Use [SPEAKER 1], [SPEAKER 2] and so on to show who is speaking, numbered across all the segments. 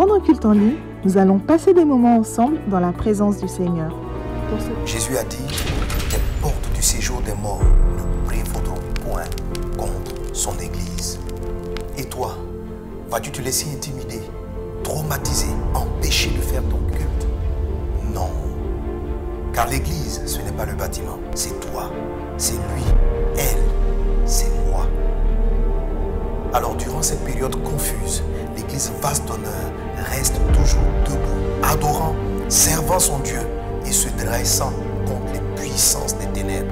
[SPEAKER 1] Pendant le culte en ligne, nous allons passer des moments ensemble dans la présence du Seigneur.
[SPEAKER 2] Jésus a dit « Les portes du séjour des morts ne prévaudront point contre son Église. » Et toi, vas-tu te laisser intimider, traumatiser, empêcher de faire ton culte? Non. Car l'Église, ce n'est pas le bâtiment, c'est toi, c'est lui, elle, c'est moi. Alors durant cette période confuse, l'Église vaste d'honneur reste toujours debout, adorant, servant son Dieu et se dressant contre les puissances des ténèbres.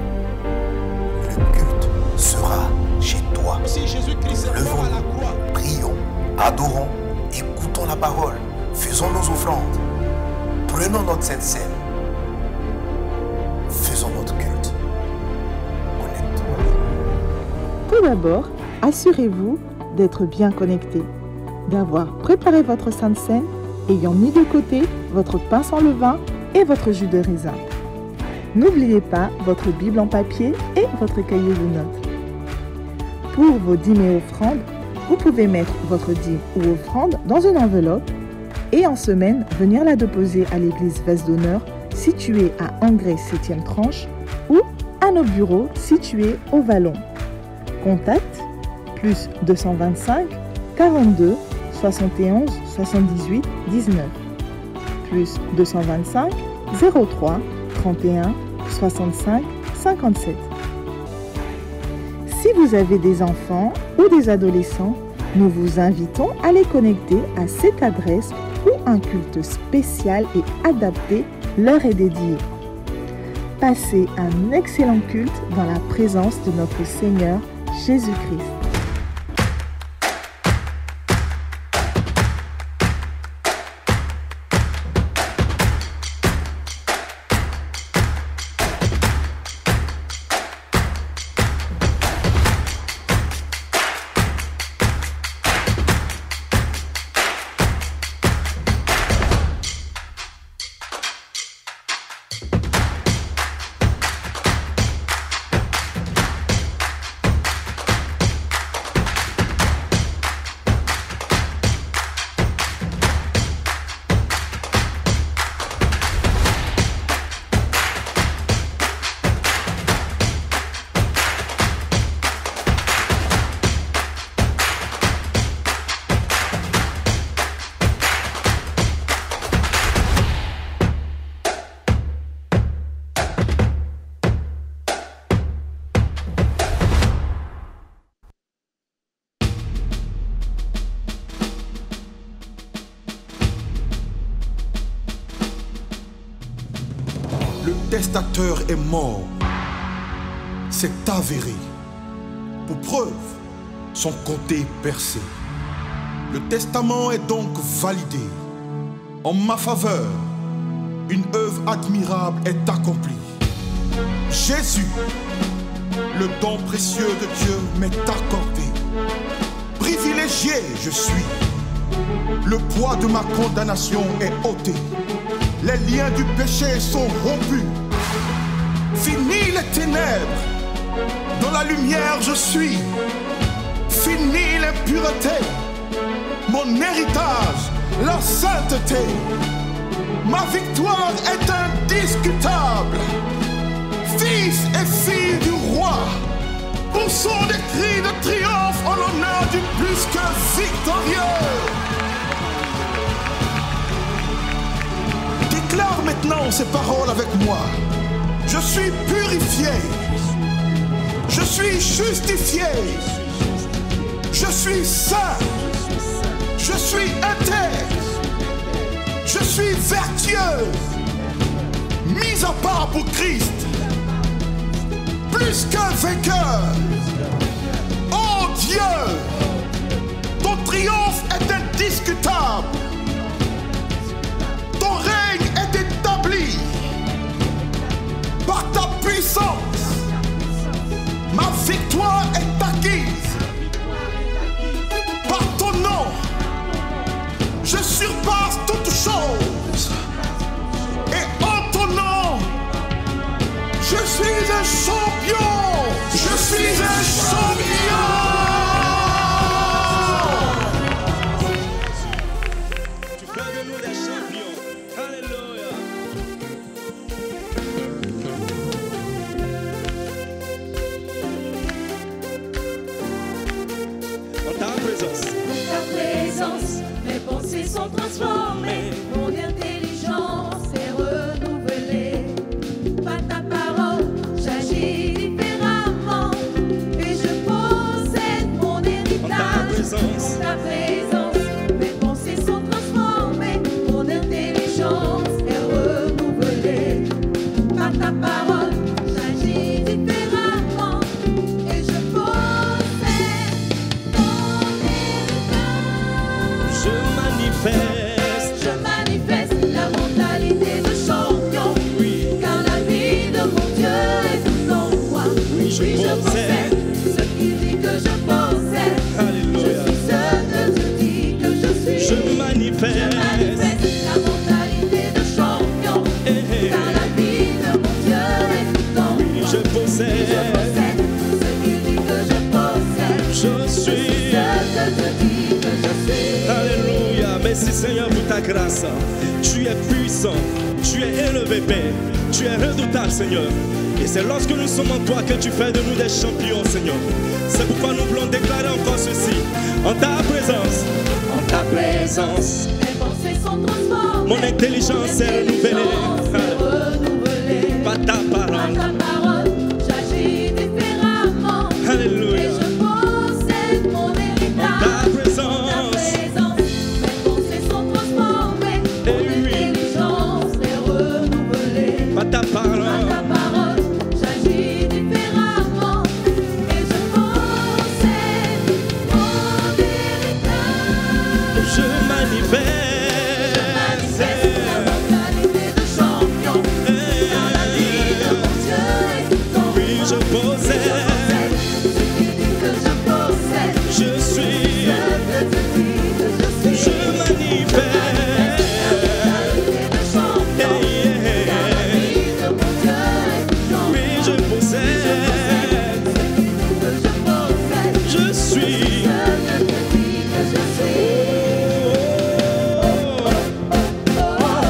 [SPEAKER 2] Le culte sera chez toi.
[SPEAKER 3] Si Jésus-Christ est mort à la croix,
[SPEAKER 2] prions, adorons, écoutons la parole, faisons nos offrandes, prenons notre Sainte Seine, faisons notre culte. Connecte-toi.
[SPEAKER 1] Tout d'abord, assurez-vous d'être bien connecté, d'avoir préparé votre Sainte Seine, ayant mis de côté votre pain sans levain et votre jus de raisin. N'oubliez pas votre Bible en papier et votre cahier de notes. Pour vos dîmes et offrandes, vous pouvez mettre votre dîme ou offrande dans une enveloppe et en semaine, venir la déposer à l'église Veste d'Honneur située à Angrès 7e tranche ou à nos bureaux situés au Vallon. Contact plus 225 42 71 78 19 plus 225 03 31 65 57. Si vous avez des enfants ou des adolescents, nous vous invitons à les connecter à cette adresse où un culte spécial et adapté leur est dédié. Passez un excellent culte dans la présence de notre Seigneur Jésus-Christ.
[SPEAKER 3] le testateur est mort. C'est avéré. Pour preuve, son côté est percé. Le testament est donc validé. En ma faveur, une œuvre admirable est accomplie. Jésus, le don précieux de Dieu m'est accordé. Privilégié je suis. Le poids de ma condamnation est ôté. Les liens du péché sont rompus. Fini les ténèbres. Dans la lumière je suis. Fini l'impureté. Mon héritage, la sainteté. Ma victoire est indiscutable. Fils et filles du roi, poussons des cris de triomphe en l'honneur du plus que victorieux. Déclare maintenant ces paroles avec moi. Je suis purifié. Je suis justifié. Je suis saint. Je suis intègre. Je suis vertueux. Mis à part pour Christ. Plus qu'un vainqueur. Oh Dieu, ton triomphe est indiscutable. Ton règne est établi par ta puissance. Ma victoire est acquise. Par ton nom, je surpasse toutes choses. Et en ton nom, je suis un champion. Je suis un champion.
[SPEAKER 4] possède ce qu'il dit que je possède. Alléluia. Je suis ce que Dieu dit que je suis. Je manifeste la mentalité de champion. Car la vie de mon Dieu est tout en moi. Je possède ce qu'il dit que je possède. Je suis ce que Dieu dit que je suis. Alléluia. Merci Seigneur pour ta grâce. Tu es puissant, tu es élevé Père, tu es redoutable Seigneur. Et c'est lorsque nous sommes en toi que tu fais de nous des champions Seigneur. C'est pourquoi nous voulons déclarer encore ceci. En ta présence, mes pensées sont transformées, mon intelligence est renouvelée. Par ta parole, j'agis différemment. Alléluia. Et je possède mon héritage. En ta présence, mes pensées sont transformées, mon intelligence est renouvelée. Par ta parole, j'agis différemment. Et je possède mon héritage. Je manifeste la mentalité de champion. Dans la vie de mon Dieu est tout en moi. Oui, je possède ce qu'il dit que je possède. Je suis ce que Dieu dit que je suis. Je manifeste la mentalité de champion. Dans la vie de mon Dieu est tout en moi. Oui, je possède ce qu'il dit que je possède. Je suis ce que Dieu dit que je suis.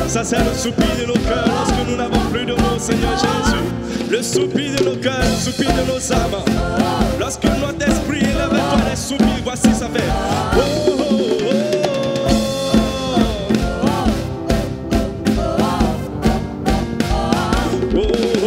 [SPEAKER 4] Ça c'est le soupir de nos cœurs lorsque nous n'avons plus de mots, Seigneur Jésus. Le soupir de nos cœurs, le soupir de nos âmes. Lorsque notre esprit élève à toi les soupirs, voici ça fait. Oh, oh, oh, oh. Oh, oh,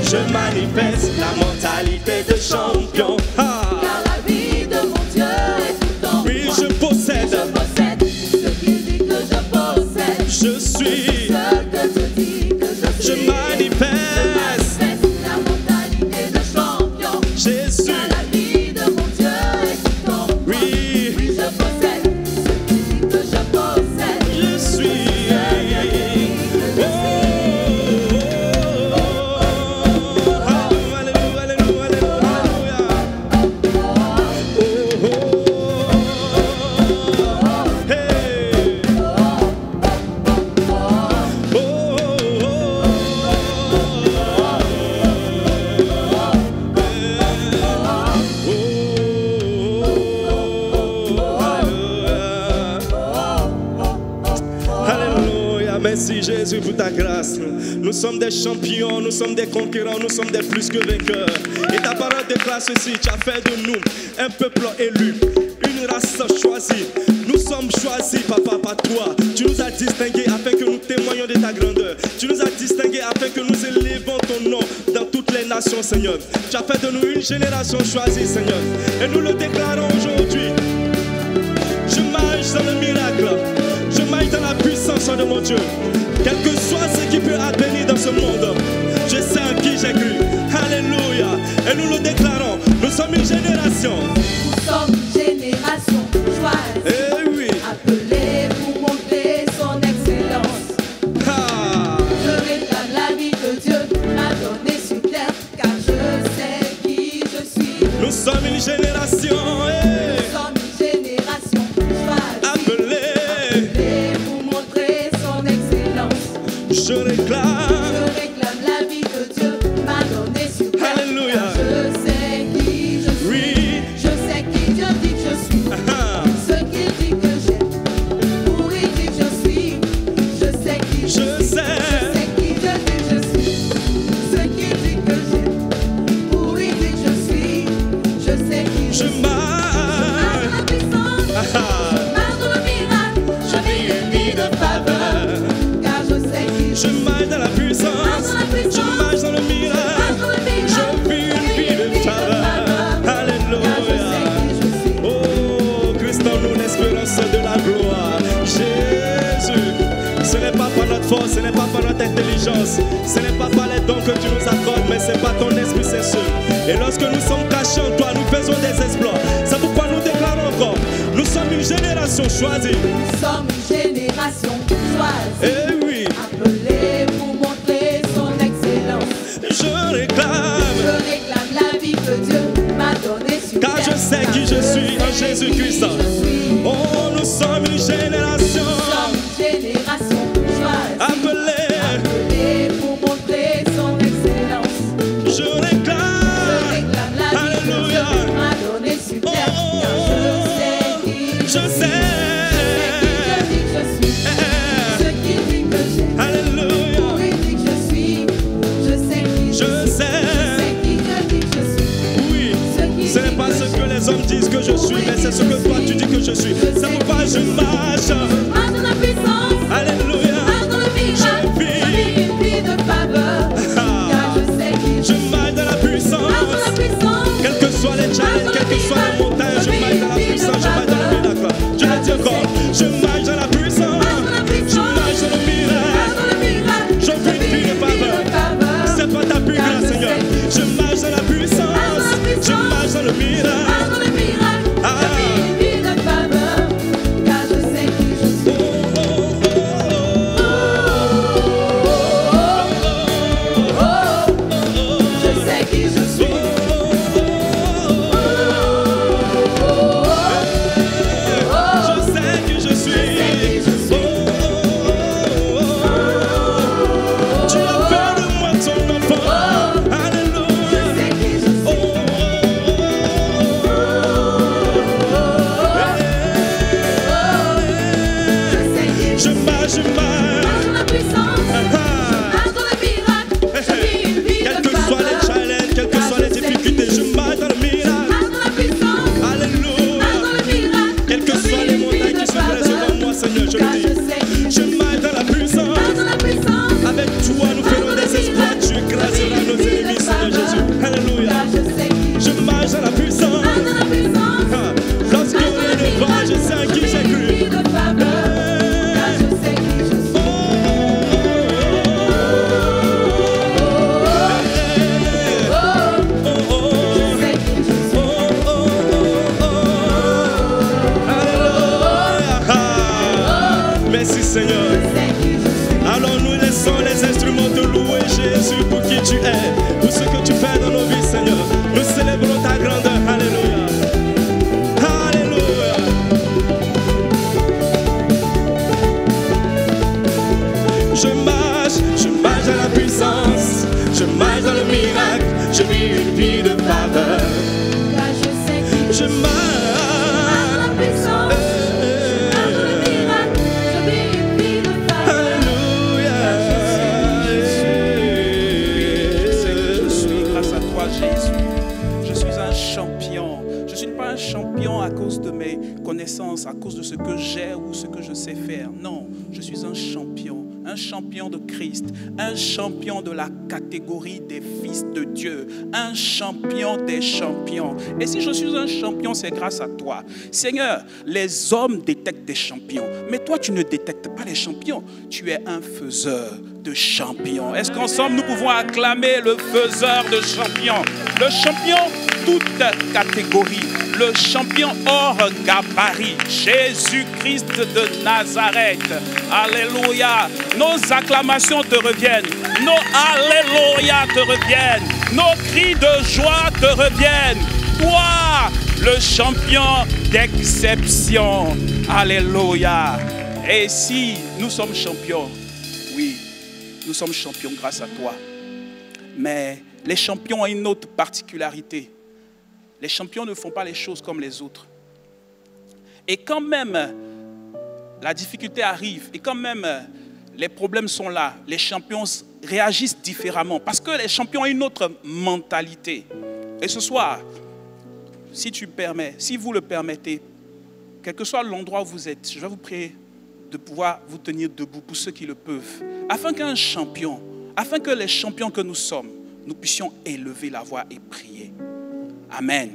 [SPEAKER 4] je manifeste la mentalité de champion. Car la vie de mon Dieu est tout en moi. Oui, je possède ce qu'il dit que je possède. Je suis ce que Dieu dit que je suis. Je manifeste la mentalité de champion. Jésus. Car la vie de mon Dieu est tout en moi. Oui, je possède ce qu'il dit que je possède. Je suis merci Jésus pour ta grâce. Nous sommes des champions, nous sommes des conquérants, nous sommes des plus que vainqueurs. Et ta parole déclare ceci, tu as fait de nous un peuple élu, une race choisie. Nous sommes choisis, papa, par toi. Tu nous as distingués afin que nous témoignions de ta grandeur. Tu nous as distingués afin que nous élevons ton nom dans toutes les nations, Seigneur. Tu as fait de nous une génération choisie, Seigneur. Et nous le déclarons aujourd'hui. Je marche dans le miracle. Je marche dans la puissance de mon Dieu. Quel que soit ce qui peut advenir dans ce monde, je sais en qui j'ai cru. Alléluia. Et nous le déclarons. Nous sommes une génération. Nous sommes une génération choisie. Eh oui. Appelée pour montrer son excellence. Je réclame la vie que Dieu m'a donnée sur terre, car je sais qui je suis. Nous sommes une génération. Nous sommes une génération choisie. Appelée pour montrer son excellence. Je réclame la vie que Dieu m'a donnée sur terre. Alléluia. Je sais qui je suis. Oui. Je sais qui Dieu dit que je suis. Ce qu'il dit que j'ai, pour il dit que je suis. Je sais qui je suis. Je sais qui Dieu dit que je suis. Ce qu'il dit que j'ai, pour il dit que je suis. Je sais qui je suis. Je marche dans la puissance. Je marche dans le miracle. Je vis une vie de faveur. Car je sais qui je suis. Je marche dans la puissance. Je marche dans le miracle. Je vis une vie de faveur. Alléluia. Oh, Christ en nous l'espérance de la gloire. Jésus, ce n'est pas par notre force ce n'est pas par notre intelligence, ce n'est pas par les dons que tu nous accordes, mais c'est par ton Esprit Saint seul. Et lorsque nous sommes cachés en toi, nous faisons des exploits. C'est pourquoi nous déclarons encore, nous sommes une génération choisie.
[SPEAKER 5] Nous sommes une génération choisie.
[SPEAKER 4] Eh oui,
[SPEAKER 5] Appelée pour montrer son excellence.
[SPEAKER 4] je réclame,
[SPEAKER 5] La vie que Dieu m'a donnée sur
[SPEAKER 4] car je sais qui je suis en Jésus-Christ. Oh, nous sommes une génération
[SPEAKER 5] choisie.
[SPEAKER 4] appelée
[SPEAKER 5] Pour montrer son excellence.
[SPEAKER 4] je réclame,
[SPEAKER 5] La vie que Dieu m'a donnée sur terre. Car je sais qui
[SPEAKER 4] je sais.
[SPEAKER 5] ce qu'il dit que j'ai.
[SPEAKER 4] Alléluia,
[SPEAKER 5] Pour il dit que je suis. Je sais qui
[SPEAKER 4] je sais.
[SPEAKER 5] qui je dis que je suis.
[SPEAKER 4] Oui, ce n'est pas ce que les hommes disent que je suis, mais c'est ce que toi tu dis que je suis. C'est pourquoi je marche.
[SPEAKER 5] Marche dans la puissance.
[SPEAKER 4] Alléluia,
[SPEAKER 5] Marche dans le miracle.
[SPEAKER 4] je vis.
[SPEAKER 5] Je vis une vie de faveur. Car je sais qui je
[SPEAKER 4] Je
[SPEAKER 5] suis.
[SPEAKER 4] marche dans la puissance.
[SPEAKER 5] Marche dans la puissance.
[SPEAKER 4] Quelles que soient les challenges, quelles que soient les montagnes, je marche dans la puissance, je marche dans le miracle. Je le dis encore, je marche dans la puissance. Je marche dans le miracle. Je vis une vie de faveur. C'est pas ta plus grâce, Seigneur. Je marche dans la puissance. Je marche dans le miracle. Je sais qui je suis. Tu as fait de moi ton enfant. Alléluia. Je marche, je marche. Quels que soient les challenges, quelles que soient les difficultés, je marche dans le miracle. Alléluia. Quelles que soient les montagnes qui se dressent devant moi, Seigneur, je le dis. Je marche dans la puissance. Avec toi, nous ferons des exploits. Tu écraseras nos ennemis, Seigneur Jésus. Alléluia. Je marche dans la puissance. Lorsque on est devant, je sais à qui j'ai cru. Merci Seigneur. Alors nous laissons les instruments de louer Jésus pour qui tu es, pour ce que tu fais dans nos vies, Seigneur. Nous célébrons ta grandeur. Alléluia. Alléluia. Je marche dans la puissance, je marche dans le miracle, je vis une vie de faveur. Je marche.
[SPEAKER 6] Champion à cause de mes connaissances, à cause de ce que j'ai ou ce que je sais faire. Non, je suis un champion de Christ, un champion de la catégorie des fils de Dieu, un champion des champions. Et si je suis un champion, c'est grâce à toi. Seigneur, les hommes détectent des champions, mais toi, tu ne détectes pas les champions. Tu es un faiseur de champions. Est-ce qu'ensemble, nous pouvons acclamer le faiseur de champions? Le champion, toute catégorie. Le champion hors gabarit, Jésus-Christ de Nazareth. Alléluia. Nos acclamations te reviennent. Nos alléluia te reviennent. Nos cris de joie te reviennent. Toi, le champion d'exception. Alléluia. Et si nous sommes champions, oui, nous sommes champions grâce à toi. Mais les champions ont une autre particularité. Les champions ne font pas les choses comme les autres. Et quand même la difficulté arrive, et quand même les problèmes sont là, les champions réagissent différemment. Parce que les champions ont une autre mentalité. Et ce soir, si tu permets, si vous le permettez, quel que soit l'endroit où vous êtes, je vais vous prier de pouvoir vous tenir debout pour ceux qui le peuvent. Afin qu'un champion, afin que les champions que nous sommes, nous puissions élever la voix et prier. Amen.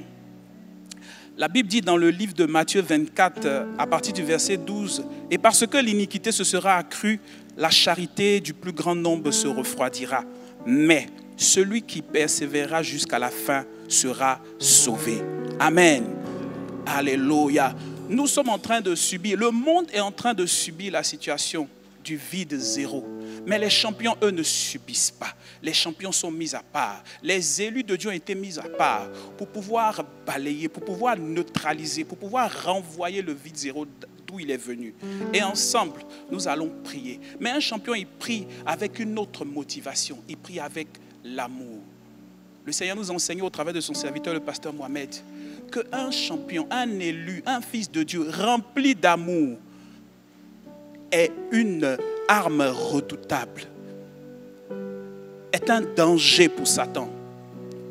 [SPEAKER 6] La Bible dit dans le livre de Matthieu 24, à partir du verset 12, « Et parce que l'iniquité se sera accrue, la charité du plus grand nombre se refroidira. Mais celui qui persévérera jusqu'à la fin sera sauvé. » Amen. Alléluia. Nous sommes en train de subir, le monde est en train de subir la situation du vide zéro. Mais les champions, eux, ne subissent pas. Les champions sont mis à part. Les élus de Dieu ont été mis à part pour pouvoir balayer, pour pouvoir neutraliser, pour pouvoir renvoyer le vide zéro d'où il est venu. Et ensemble, nous allons prier. Mais un champion, il prie avec une autre motivation. Il prie avec l'amour. Le Seigneur nous enseigne au travers de son serviteur, le pasteur Mohamed, qu'un champion, un élu, un fils de Dieu rempli d'amour est une arme redoutable, est un danger pour Satan.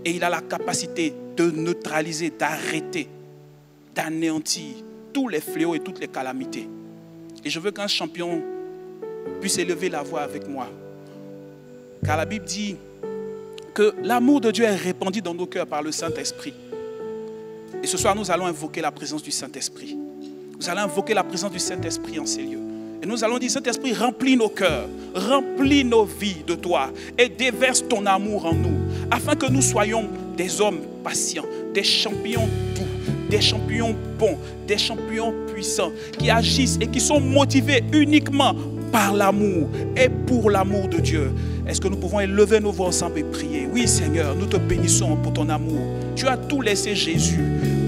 [SPEAKER 6] Et il a la capacité de neutraliser, d'arrêter, d'anéantir tous les fléaux et toutes les calamités. Et je veux qu'un champion puisse élever la voix avec moi. Car la Bible dit que l'amour de Dieu est répandu dans nos cœurs par le Saint-Esprit. Et ce soir, nous allons invoquer la présence du Saint-Esprit. Nous allons invoquer la présence du Saint-Esprit en ces lieux. Et nous allons dire, Saint-Esprit, remplis nos cœurs, remplis nos vies de toi et déverse ton amour en nous, afin que nous soyons des hommes patients, des champions doux, des champions bons, des champions puissants, qui agissent et qui sont motivés uniquement par l'amour et pour l'amour de Dieu. Est-ce que nous pouvons élever nos voix ensemble et prier? Oui, Seigneur, nous te bénissons pour ton amour. Tu as tout laissé Jésus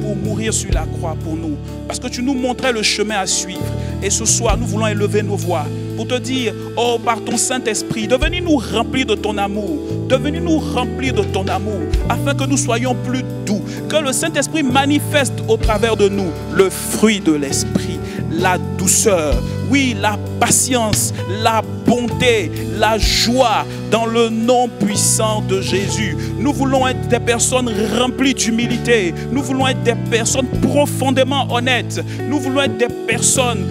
[SPEAKER 6] pour mourir sur la croix pour nous, parce que tu nous montrais le chemin à suivre. Et ce soir, nous voulons élever nos voix pour te dire, oh, par ton Saint-Esprit, devenez nous remplir de ton amour, devenez nous remplir de ton amour, afin que nous soyons plus doux, que le Saint-Esprit manifeste au travers de nous le fruit de l'Esprit, la douceur, oui, la patience, la bonté, la joie, dans le nom puissant de Jésus. Nous voulons être des personnes remplies d'humilité. Nous voulons être des personnes profondément honnêtes. Nous voulons être des personnes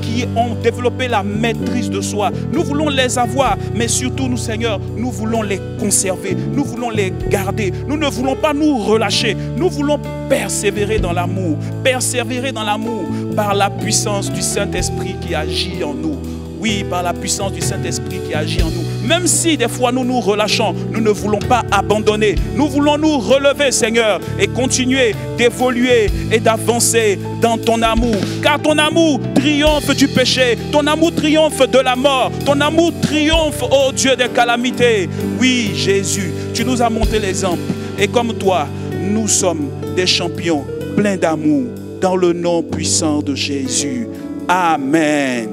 [SPEAKER 6] qui ont développé la maîtrise de soi. Nous voulons les avoir, mais surtout nous, Seigneur, nous voulons les conserver. Nous voulons les garder. Nous ne voulons pas nous relâcher. Nous voulons persévérer dans l'amour. Persévérer dans l'amour par la puissance du Saint-Esprit qui agit en nous. Oui, par la puissance du Saint-Esprit qui agit en nous. Même si des fois nous nous relâchons, nous ne voulons pas abandonner. Nous voulons nous relever, Seigneur, et continuer d'évoluer et d'avancer dans ton amour. Car ton amour triomphe du péché. Ton amour triomphe de la mort. Ton amour triomphe, ô Dieu des calamités. Oui, Jésus, tu nous as montré l'exemple. Et comme toi, nous sommes des champions pleins d'amour. Dans le nom puissant de Jésus. Amen.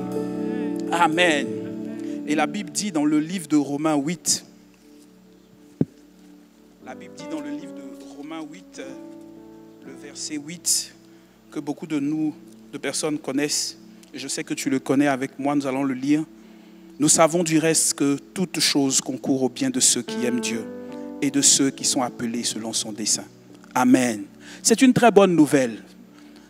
[SPEAKER 6] Amen. Et la Bible dit dans le livre de Romains 8, la Bible dit dans le livre de Romains 8, le verset 8, que beaucoup de personnes connaissent, et je sais que tu le connais avec moi, nous allons le lire. Nous savons du reste que toute chose concourt au bien de ceux qui aiment Dieu et de ceux qui sont appelés selon son dessein. Amen. C'est une très bonne nouvelle.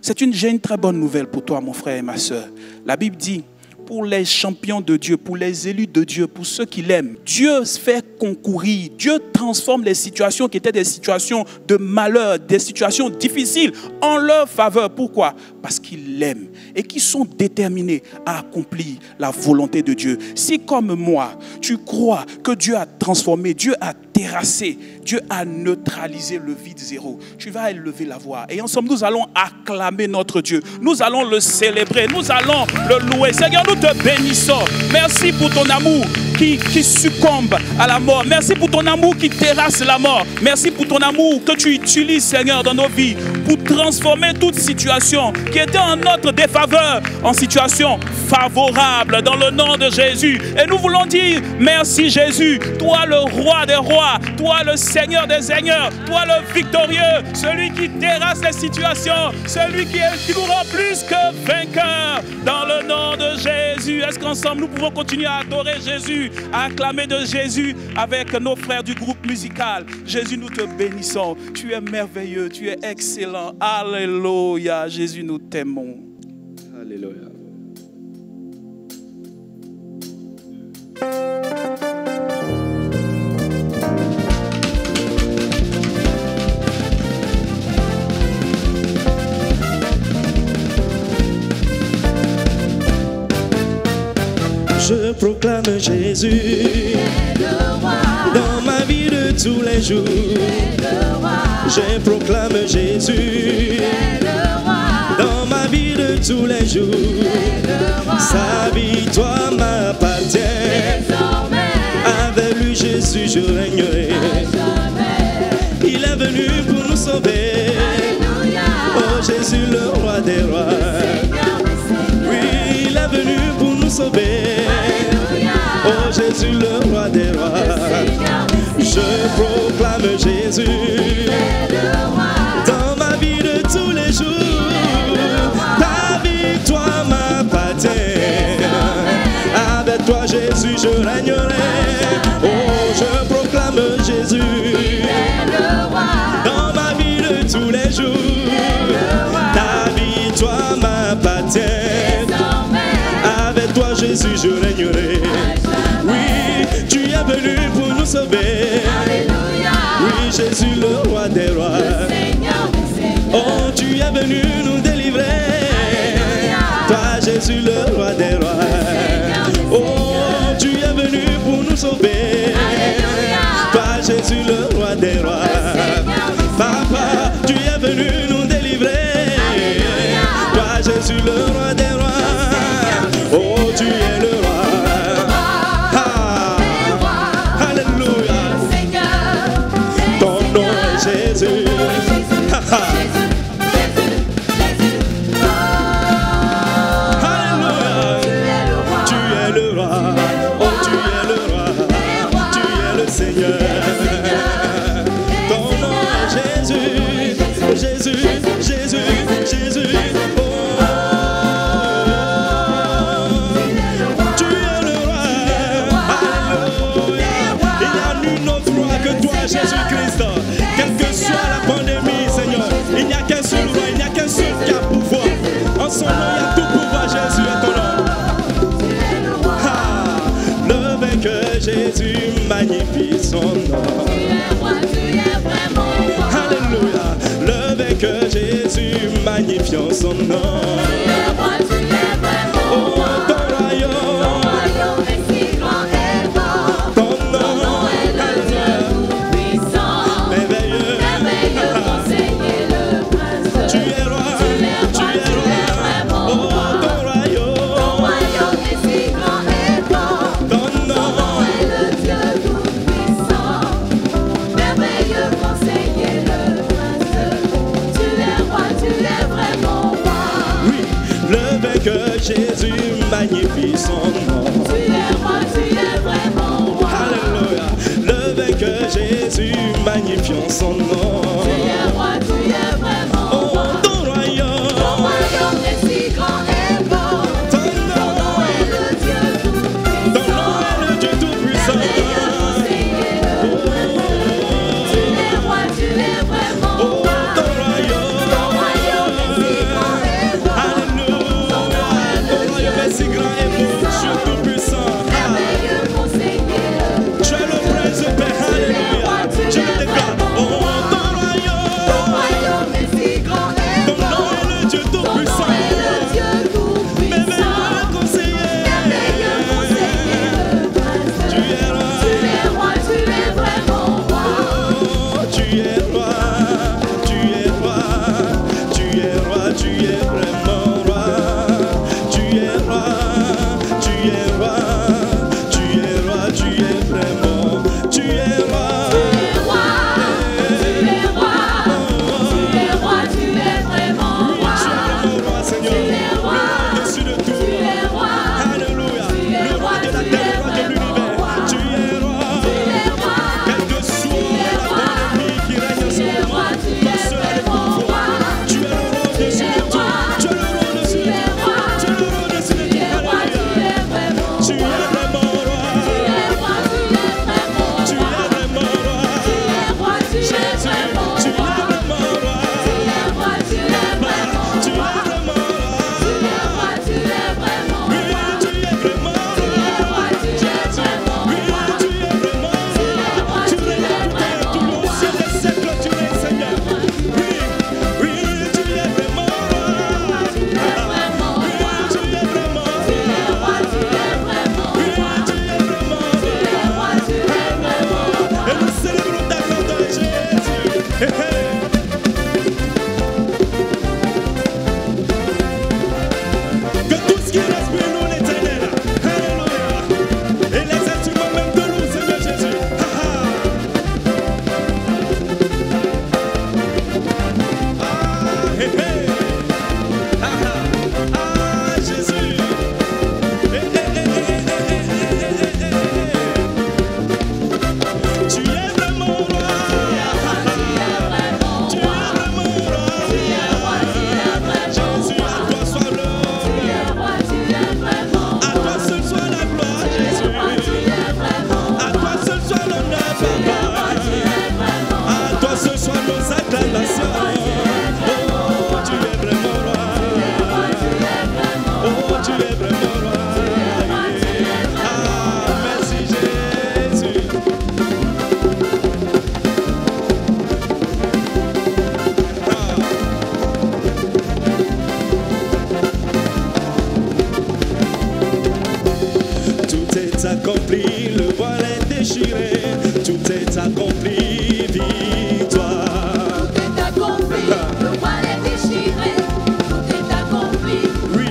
[SPEAKER 6] J'ai une très bonne nouvelle pour toi, mon frère et ma soeur. La Bible dit, pour les champions de Dieu, pour les élus de Dieu, pour ceux qui l'aiment, Dieu fait concourir, Dieu transforme les situations qui étaient des situations de malheur, des situations difficiles en leur faveur. Pourquoi? Parce qu'ils l'aiment et qu'ils sont déterminés à accomplir la volonté de Dieu. Si comme moi, tu crois que Dieu a transformé, Dieu a terrassé, Dieu a neutralisé le vide zéro, tu vas élever la voix et ensemble nous allons acclamer notre Dieu, nous allons le célébrer, nous allons le louer. Seigneur, nous te bénissons. Merci pour ton amour qui succombe à la mort. Merci pour ton amour qui terrasse la mort. Merci pour ton amour que tu utilises, Seigneur, dans nos vies pour transformer toute situation qui était en notre défaveur en situation favorable dans le nom de Jésus. Et nous voulons dire merci Jésus, toi le roi des rois, toi le Seigneur des seigneurs, toi le victorieux, celui qui terrasse les situations, celui qui nous rend plus que vainqueurs dans le nom de Jésus. Est-ce qu'ensemble nous pouvons continuer à adorer Jésus, à acclamer de Jésus avec nos frères du groupe musical? Jésus, nous te bénissons. Tu es merveilleux, tu es excellent. Alléluia. Jésus, nous t'aimons.
[SPEAKER 4] Alléluia. proclame Jésus dans ma vie de tous les jours. Je proclame Jésus dans ma vie de tous les jours. Sa victoire m'appartient. Avec lui Jésus je régnerai. Il est venu pour nous sauver. Oh Jésus le roi des rois. Oui, il est venu pour nous sauver. Oh Jésus le roi des rois. Je proclame Jésus dans ma vie de tous les jours. Ta victoire m'appartient. Avec toi Jésus je régnerai. Oh je proclame Jésus dans ma vie de tous les jours. Ta victoire m'appartient. Avec toi Jésus je régnerai. Oui, tu es venu pour nous sauver. Oui, Jésus le roi des rois. Oh, tu es venu nous délivrer. Toi Jésus le roi des rois. Oh, tu es venu pour nous sauver. Toi Jésus le roi des rois. Papa, tu es venu nous délivrer. Toi Jésus le roi des rois. Oh, tu es le roi. Jésus, alléluia, tu es le roi, oh tu es le roi, tu es le Seigneur, ton nom est Jésus, Jésus, Jésus, Jésus, oh, tu es le roi, alléluia, il n'y a nul autre roi que toi Jésus-Christ. Quelle que soit la pandémie, Seigneur, il n'y a qu'un seul roi, il n'y a qu'un seul qui a pouvoir. En son nom, il y a tout pouvoir, Jésus est ton nom. Ah, le vainqueur Jésus magnifie son nom. Alléluia, le vainqueur Jésus magnifiant son nom. Oh, ton royaume est si grand et beau. Ton nom est le Dieu tout-puissant. Merveilleux conseiller, le prince. Tu es roi, tu es roi. Oh, ton royaume est si grand et beau. Ton nom est le Dieu tout-puissant. Merveilleux conseiller, le prince. Tu es roi, tu es vraiment roi. Oui, le vainqueur Jésus magnifie son nom. Tu es roi, tu es vraiment roi. Alléluia, le vainqueur Jésus magnifiant son nom. Tu es roi, tu es vraiment roi. Oh, ton royaume est si grand et beau. Ton nom est le Dieu tout-puissant. Ton nom est le Dieu tout-puissant. Merveilleux conseiller, le prince. Tu es roi, tu es vraiment roi. Oh, ton royaume est si grand et beau. Alléluia, ton royaume est si grand et beau. Dieu tout-puissant. Merveilleux conseiller, le prince. Tu es le prince de paix. Alléluia, je le déclare. Oh, déchiré, tout est accompli, victoire.
[SPEAKER 5] Tout est accompli, le voile est déchiré. Tout est accompli,
[SPEAKER 4] Oui,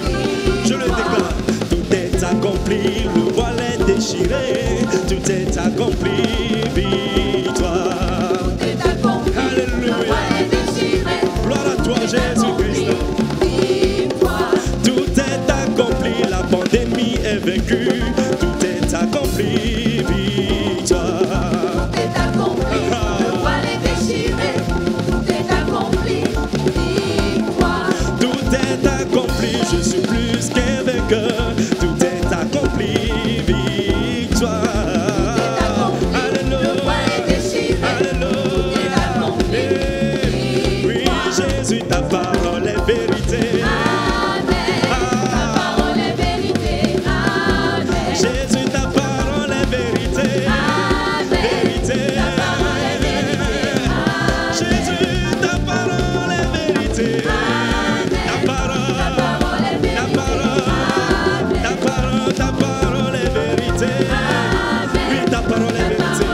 [SPEAKER 4] je le déclare. Tout est accompli, le voile est déchiré, tout est accompli, victoire.
[SPEAKER 5] tout est accompli, le
[SPEAKER 4] Alléluia.
[SPEAKER 5] voile est déchiré.
[SPEAKER 4] Gloire à toi, Jésus-Christ.
[SPEAKER 5] Victoire,
[SPEAKER 4] Tout est accompli, la pandémie est vaincue. Tout est accompli, victoire.
[SPEAKER 5] tout est accompli, le voile est déchiré. Tout est accompli, victoire.
[SPEAKER 4] Tout est accompli, je suis plus qu'un vainqueur. Tout est accompli, victoire.
[SPEAKER 5] Le voile est déchiré.
[SPEAKER 4] Alléluia.
[SPEAKER 5] Tout est accompli,
[SPEAKER 4] Oui, Jésus, ta parole est vérité.
[SPEAKER 5] Amen. Ta parole est vérité. Amen.
[SPEAKER 4] Jésus, ta parole est vérité.
[SPEAKER 5] Amen.
[SPEAKER 4] Vérité.
[SPEAKER 5] Ta parole est vérité.
[SPEAKER 4] Jésus, ta parole est vérité. Ta parole,
[SPEAKER 5] Ta parole est
[SPEAKER 4] ta
[SPEAKER 5] vérité.
[SPEAKER 4] parole, ta parole est vérité. Oui, ta parole est vérité.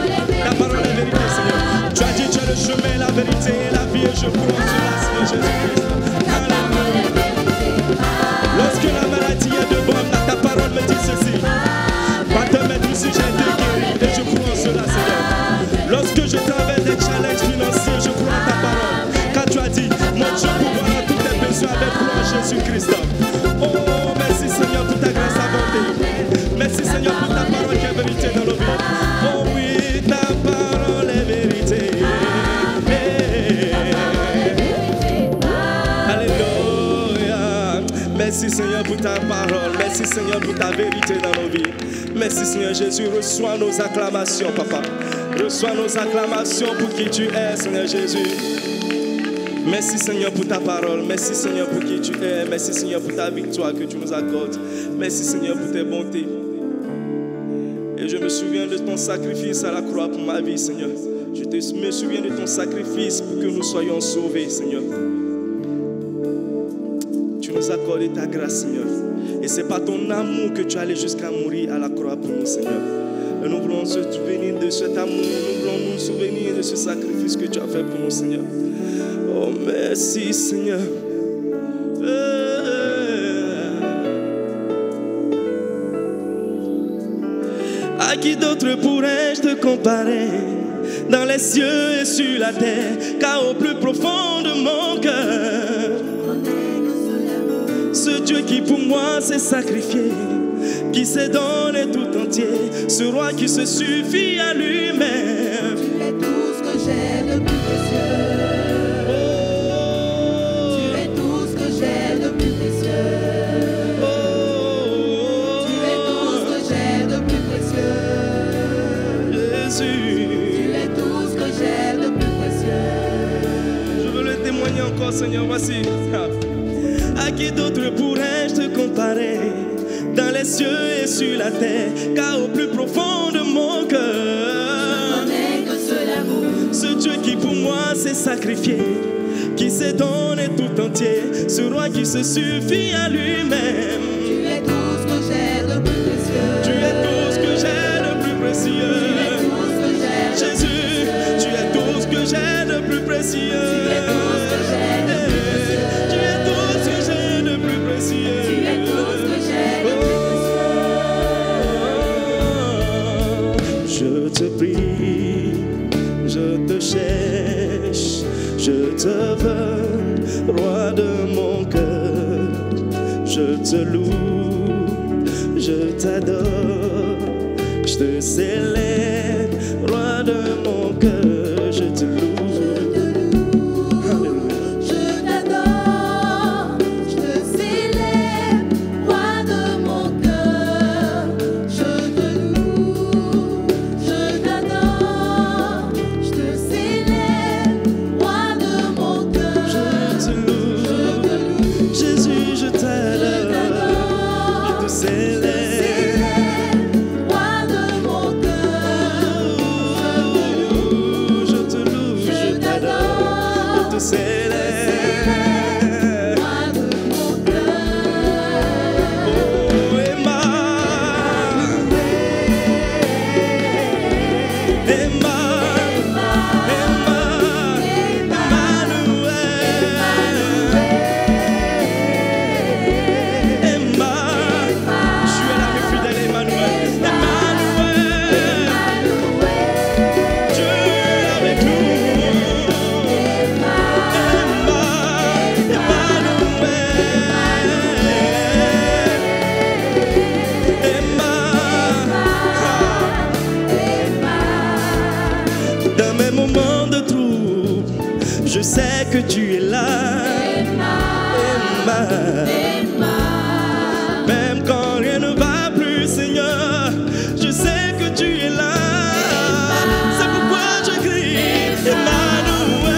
[SPEAKER 4] Ta parole est vérité, Seigneur. Tu as dit, tu es le chemin, la vérité et la vie, et je crois en cela, Seigneur Jésus-Christ. Alléluia. Lorsque la maladie est devant moi, ta parole me dit ceci. Va te mettre ici, j'ai été guéri, et je crois en cela, Seigneur. Lorsque je traverse des challenges financiers, je crois en ta parole. Car tu as dit, mon Dieu pourvoira tous tes besoins avec gloire en Jésus-Christ. Oh, merci Seigneur pour ta grâce à bonté. Merci Seigneur pour ta parole qui est vérité dans nos vies. Oh oui, ta parole est vérité. Alléluia. Merci Seigneur pour ta parole. Merci Seigneur pour ta vérité dans nos vies. Merci Seigneur Jésus. Reçois nos acclamations, Papa. Reçois nos acclamations pour qui tu es, Seigneur Jésus. Merci Seigneur pour ta parole. Merci Seigneur pour qui tu es. Merci Seigneur pour ta victoire que tu nous accordes. Merci Seigneur pour tes bontés. Et je me souviens de ton sacrifice à la croix pour ma vie, Seigneur. Me souviens de ton sacrifice pour que nous soyons sauvés, Seigneur. Tu nous accordes ta grâce, Seigneur. Et c'est par ton amour que tu es allé jusqu'à mourir à la croix pour nous, Seigneur. Et nous voulons nous souvenir de cet amour. Nous voulons nous souvenir de ce sacrifice que tu as fait pour nous, Seigneur. Oh, merci, Seigneur. À qui d'autre pourrais-je te comparer dans les cieux et sur la terre, car au plus profond de mon cœur, ce Dieu qui pour moi s'est sacrifié, qui s'est donné tout entier, ce roi qui se suffit à lui-même.
[SPEAKER 5] Tu es tout ce que j'ai de plus précieux. Tu es tout ce que j'ai de plus précieux. Tu es tout ce que j'ai de plus précieux.
[SPEAKER 4] Jésus,
[SPEAKER 5] Tu es tout ce que j'ai de plus précieux.
[SPEAKER 4] je veux le témoigner encore, Seigneur. Voici. À qui d'autre pourrais-je te comparer dans les cieux et sur la terre, car au plus profond de mon cœur,
[SPEAKER 5] Je connais que seul amour.
[SPEAKER 4] ce Dieu qui pour moi s'est sacrifié, qui s'est donné tout entier, ce roi qui se suffit à lui-même.
[SPEAKER 5] Tu es tout ce que j'ai de plus précieux.
[SPEAKER 4] Tu es tout ce que j'ai de plus
[SPEAKER 5] Tu es
[SPEAKER 4] précieux.
[SPEAKER 5] tout ce que j'ai de plus
[SPEAKER 4] Jésus, tu es tout ce que j'ai de plus précieux.
[SPEAKER 5] Tu es tout ce que j'ai de plus précieux.
[SPEAKER 4] Tu es tout ce que j'ai de plus précieux.
[SPEAKER 5] Tu es tout ce que j'ai de plus
[SPEAKER 4] Je te prie, je te cherche, je te veux, roi de mon cœur. Je te loue, je t'adore, je te célèbre, roi de mon cœur. Je te loue. Alléluia.
[SPEAKER 5] Je t'adore, je te célèbre, roi de mon cœur. Je te loue, je t'adore, je te célèbre, roi de mon cœur.
[SPEAKER 4] Je te loue. Jésus, je t'adore, je te célèbre.
[SPEAKER 5] Roi de mon cœur.
[SPEAKER 4] sais que tu es là. Même quand rien ne va plus, Seigneur, je sais que tu es là. C'est pourquoi je crie Emmanuel.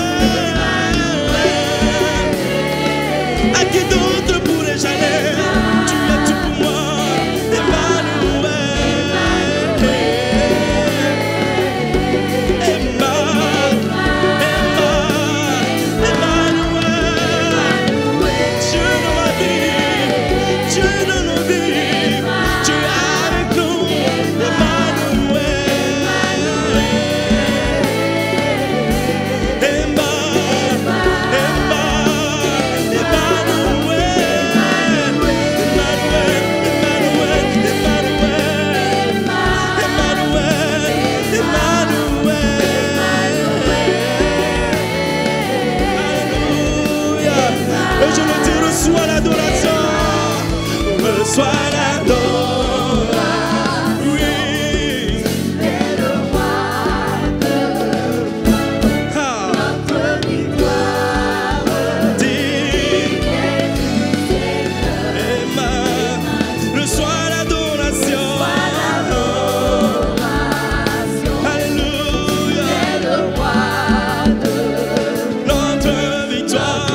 [SPEAKER 4] À qui d'autre pourrais-je aller? Tu es tout pour moi, Emmanuel. Reçois l'adoration, reçois l'adoration, oui.
[SPEAKER 5] C'est le roi de notre victoire.
[SPEAKER 4] Dis, reçois l'adoration, alléluia.
[SPEAKER 5] C'est le roi de
[SPEAKER 4] Notre victoire.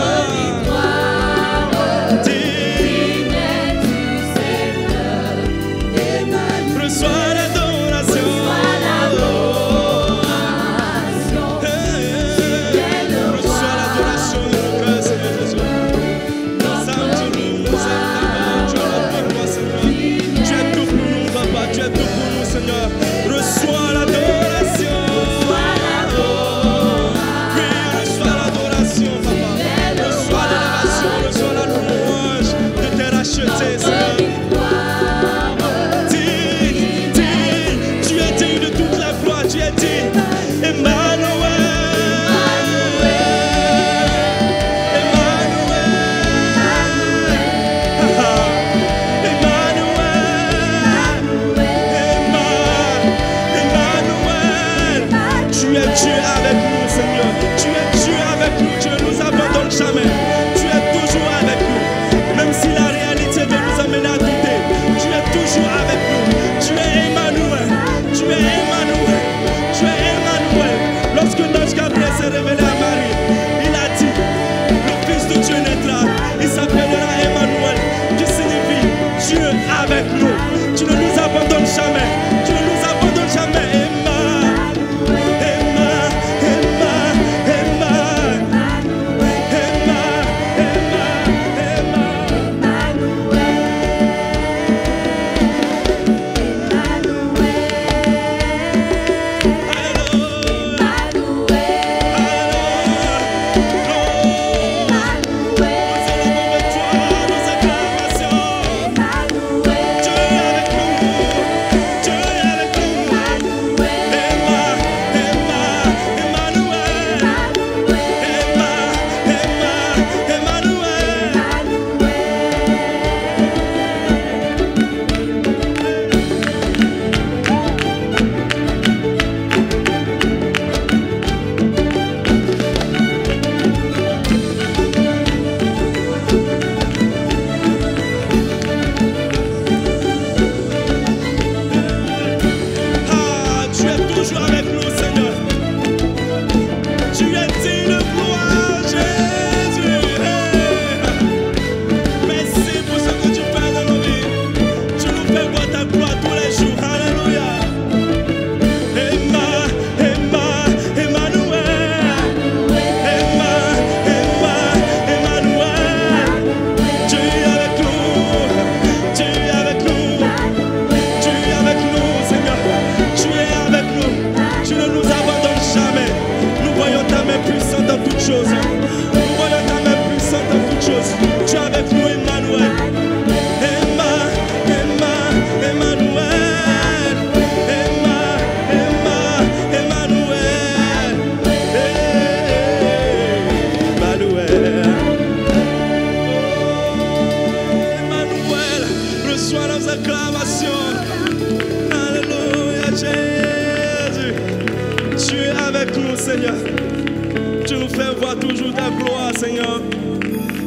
[SPEAKER 4] toujours ta gloire, Seigneur.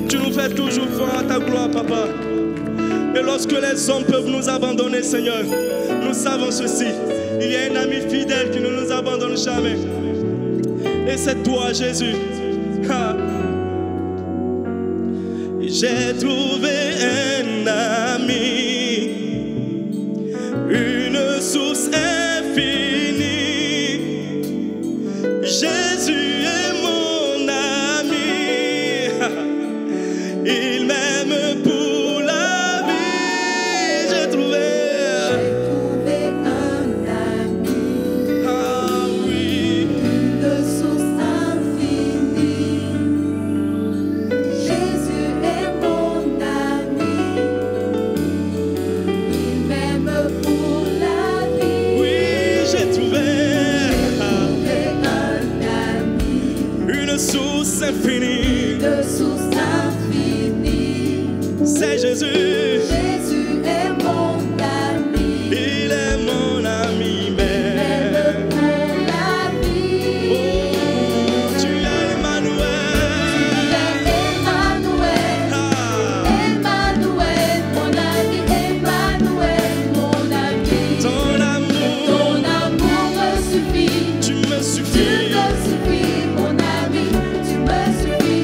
[SPEAKER 4] Tu nous fais toujours voir ta gloire, Papa. Et lorsque les hommes peuvent nous abandonner, Seigneur, nous savons ceci. Il y a un ami fidèle qui ne nous abandonne jamais. Et c'est toi, Jésus. Ha. J'ai trouvé un ami, une source infinie. Jésus est mon ami. Il m'aime pour la vie. J'ai trouvé
[SPEAKER 5] un ami,
[SPEAKER 4] ah oui,
[SPEAKER 5] une source infinie. Jésus est mon ami, il m'aime pour la vie.
[SPEAKER 4] oui, j'ai trouvé
[SPEAKER 5] Un ami,
[SPEAKER 4] une source infinie.
[SPEAKER 5] une source infinie.
[SPEAKER 4] C'est Jésus.
[SPEAKER 5] Jésus est mon ami,
[SPEAKER 4] Il est mon ami,
[SPEAKER 5] il
[SPEAKER 4] mais
[SPEAKER 5] m'aime pour la vie.
[SPEAKER 4] oh, tu es Emmanuel.
[SPEAKER 5] Emmanuel,
[SPEAKER 4] Ah,
[SPEAKER 5] Emmanuel, mon ami, Emmanuel, mon ami.
[SPEAKER 4] ton amour,
[SPEAKER 5] Me suffit,
[SPEAKER 4] tu me
[SPEAKER 5] tu
[SPEAKER 4] suffis.
[SPEAKER 5] me suffis, mon ami, tu me suffis.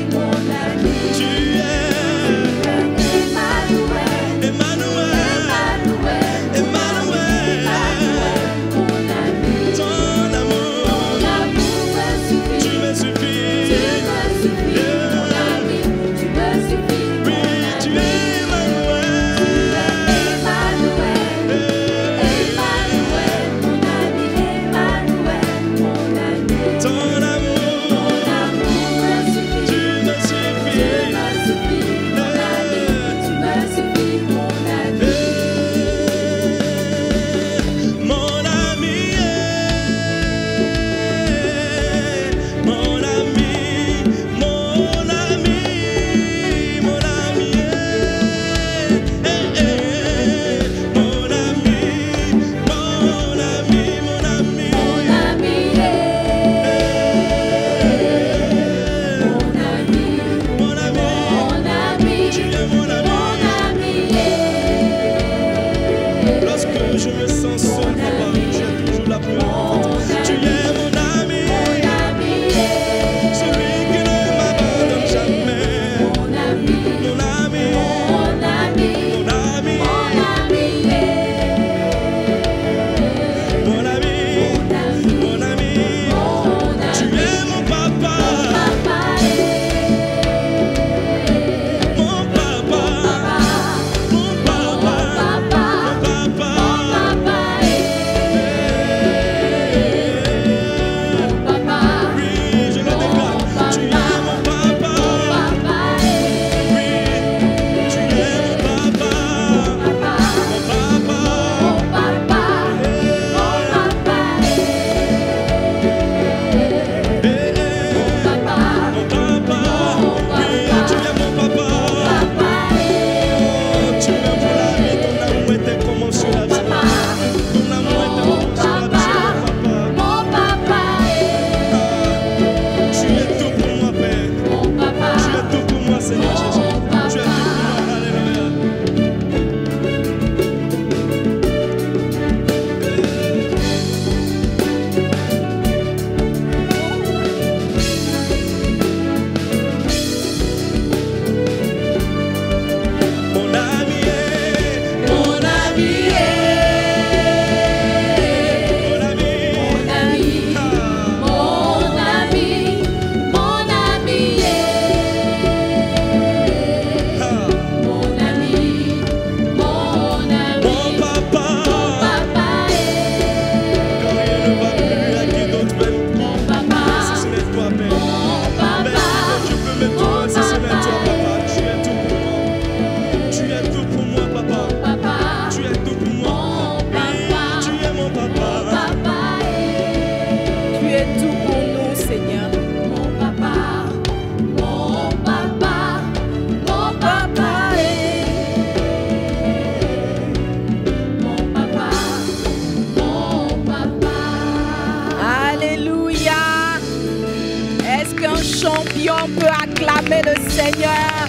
[SPEAKER 7] champion peut acclamer le Seigneur.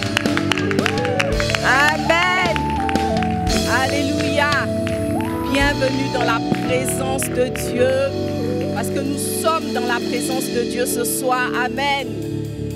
[SPEAKER 7] Amen. Alléluia. Bienvenue dans la présence de Dieu, parce que nous sommes dans la présence de Dieu ce soir. Amen.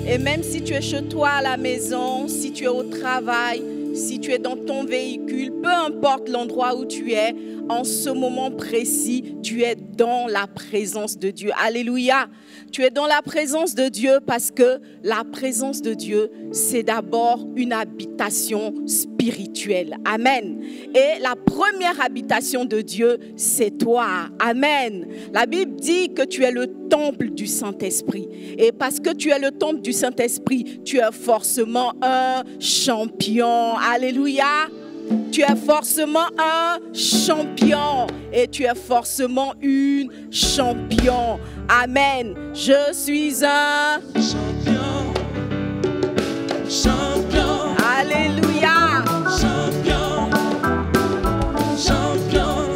[SPEAKER 7] Et même si tu es chez toi à la maison, si tu es au travail, si tu es dans ton véhicule, peu importe l'endroit où tu es, en ce moment précis, tu es dans la présence de Dieu. Alléluia. Tu es dans la présence de Dieu parce que la présence de Dieu, c'est d'abord une habitation spirituelle. Amen. Et la première habitation de Dieu, c'est toi. Amen. La Bible dit que tu es le temple du Saint-Esprit. Et parce que tu es le temple du Saint-Esprit, tu es forcément un champion. Alléluia. Tu es forcément un champion et tu es forcément une champion. Amen. Je suis un
[SPEAKER 4] champion. Champion.
[SPEAKER 7] Alléluia.
[SPEAKER 4] Champion. Champion.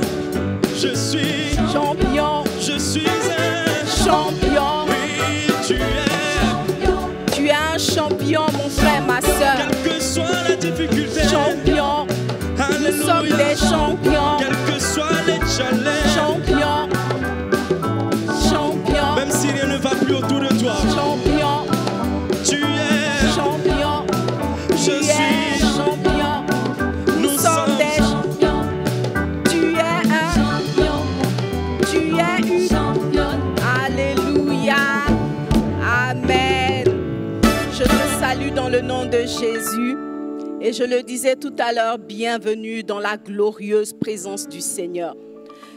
[SPEAKER 4] Je suis
[SPEAKER 7] champion.
[SPEAKER 4] Je suis un
[SPEAKER 7] champion.
[SPEAKER 4] Oui, tu es.
[SPEAKER 7] Tu es un champion, mon frère, ma soeur.
[SPEAKER 4] Quelle que soit la difficulté.
[SPEAKER 7] Champion.
[SPEAKER 4] Alléluia.
[SPEAKER 7] Nous sommes des champions.
[SPEAKER 4] Quels que soient les challenges.
[SPEAKER 7] Champion. Champion.
[SPEAKER 4] Même si rien ne va plus autour de toi.
[SPEAKER 7] Champion.
[SPEAKER 4] Tu es.
[SPEAKER 7] Champion.
[SPEAKER 4] Je suis
[SPEAKER 7] champion. Nous sommes des champions. Tu es un champion. Tu es une championne. Alléluia. Amen. Je te salue dans le nom de Jésus. Et je le disais tout à l'heure, bienvenue dans la glorieuse présence du Seigneur.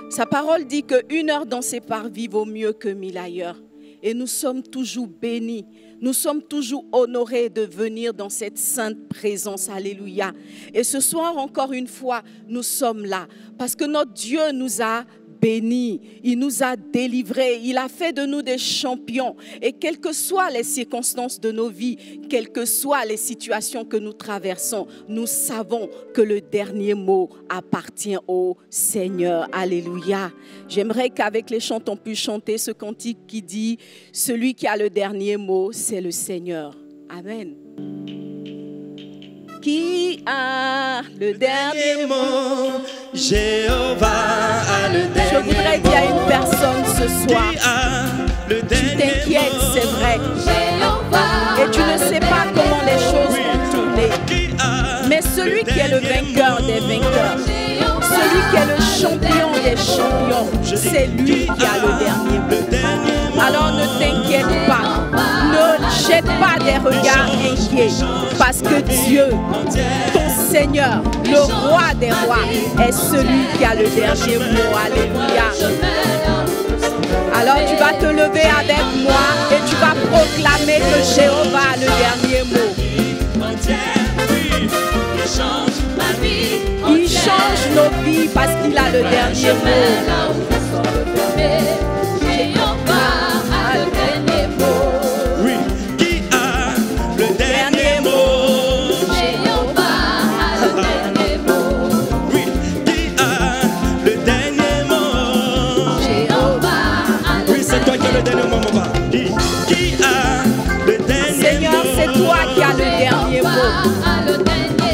[SPEAKER 7] Sa parole dit qu'une heure dans ses parvis vaut mieux que 1000 ailleurs. Et nous sommes toujours bénis. Nous sommes toujours honorés de venir dans cette sainte présence. Alléluia. Et ce soir, encore une fois, nous sommes là. Parce que notre Dieu nous a bénis. Il nous a délivrés. Il a fait de nous des champions. Et quelles que soient les circonstances de nos vies, quelles que soient les situations que nous traversons, nous savons que le dernier mot appartient au Seigneur. Alléluia. J'aimerais qu'avec les chants, on puisse chanter ce cantique qui dit « Celui qui a le dernier mot, c'est le Seigneur. » Amen. Qui a le dernier mot?
[SPEAKER 4] Jéhovah a le dernier mot.
[SPEAKER 7] Je voudrais dire à une personne ce soir, tu t'inquiètes, c'est vrai. Et tu ne sais pas comment les choses vont tourner. Mais celui qui est le vainqueur des vainqueurs, celui qui est le champion des champions, c'est lui qui a le dernier mot. Alors ne t'inquiète pas. Ne jette pas des regards inquiets, parce que Dieu, ton Seigneur, le roi des rois, est celui qui a le dernier mot. Alléluia. Alors tu vas te lever avec moi et tu vas proclamer que Jéhovah a le dernier mot. Il change nos vies parce qu'il a le dernier mot. Seigneur, c'est toi qui as le dernier mot.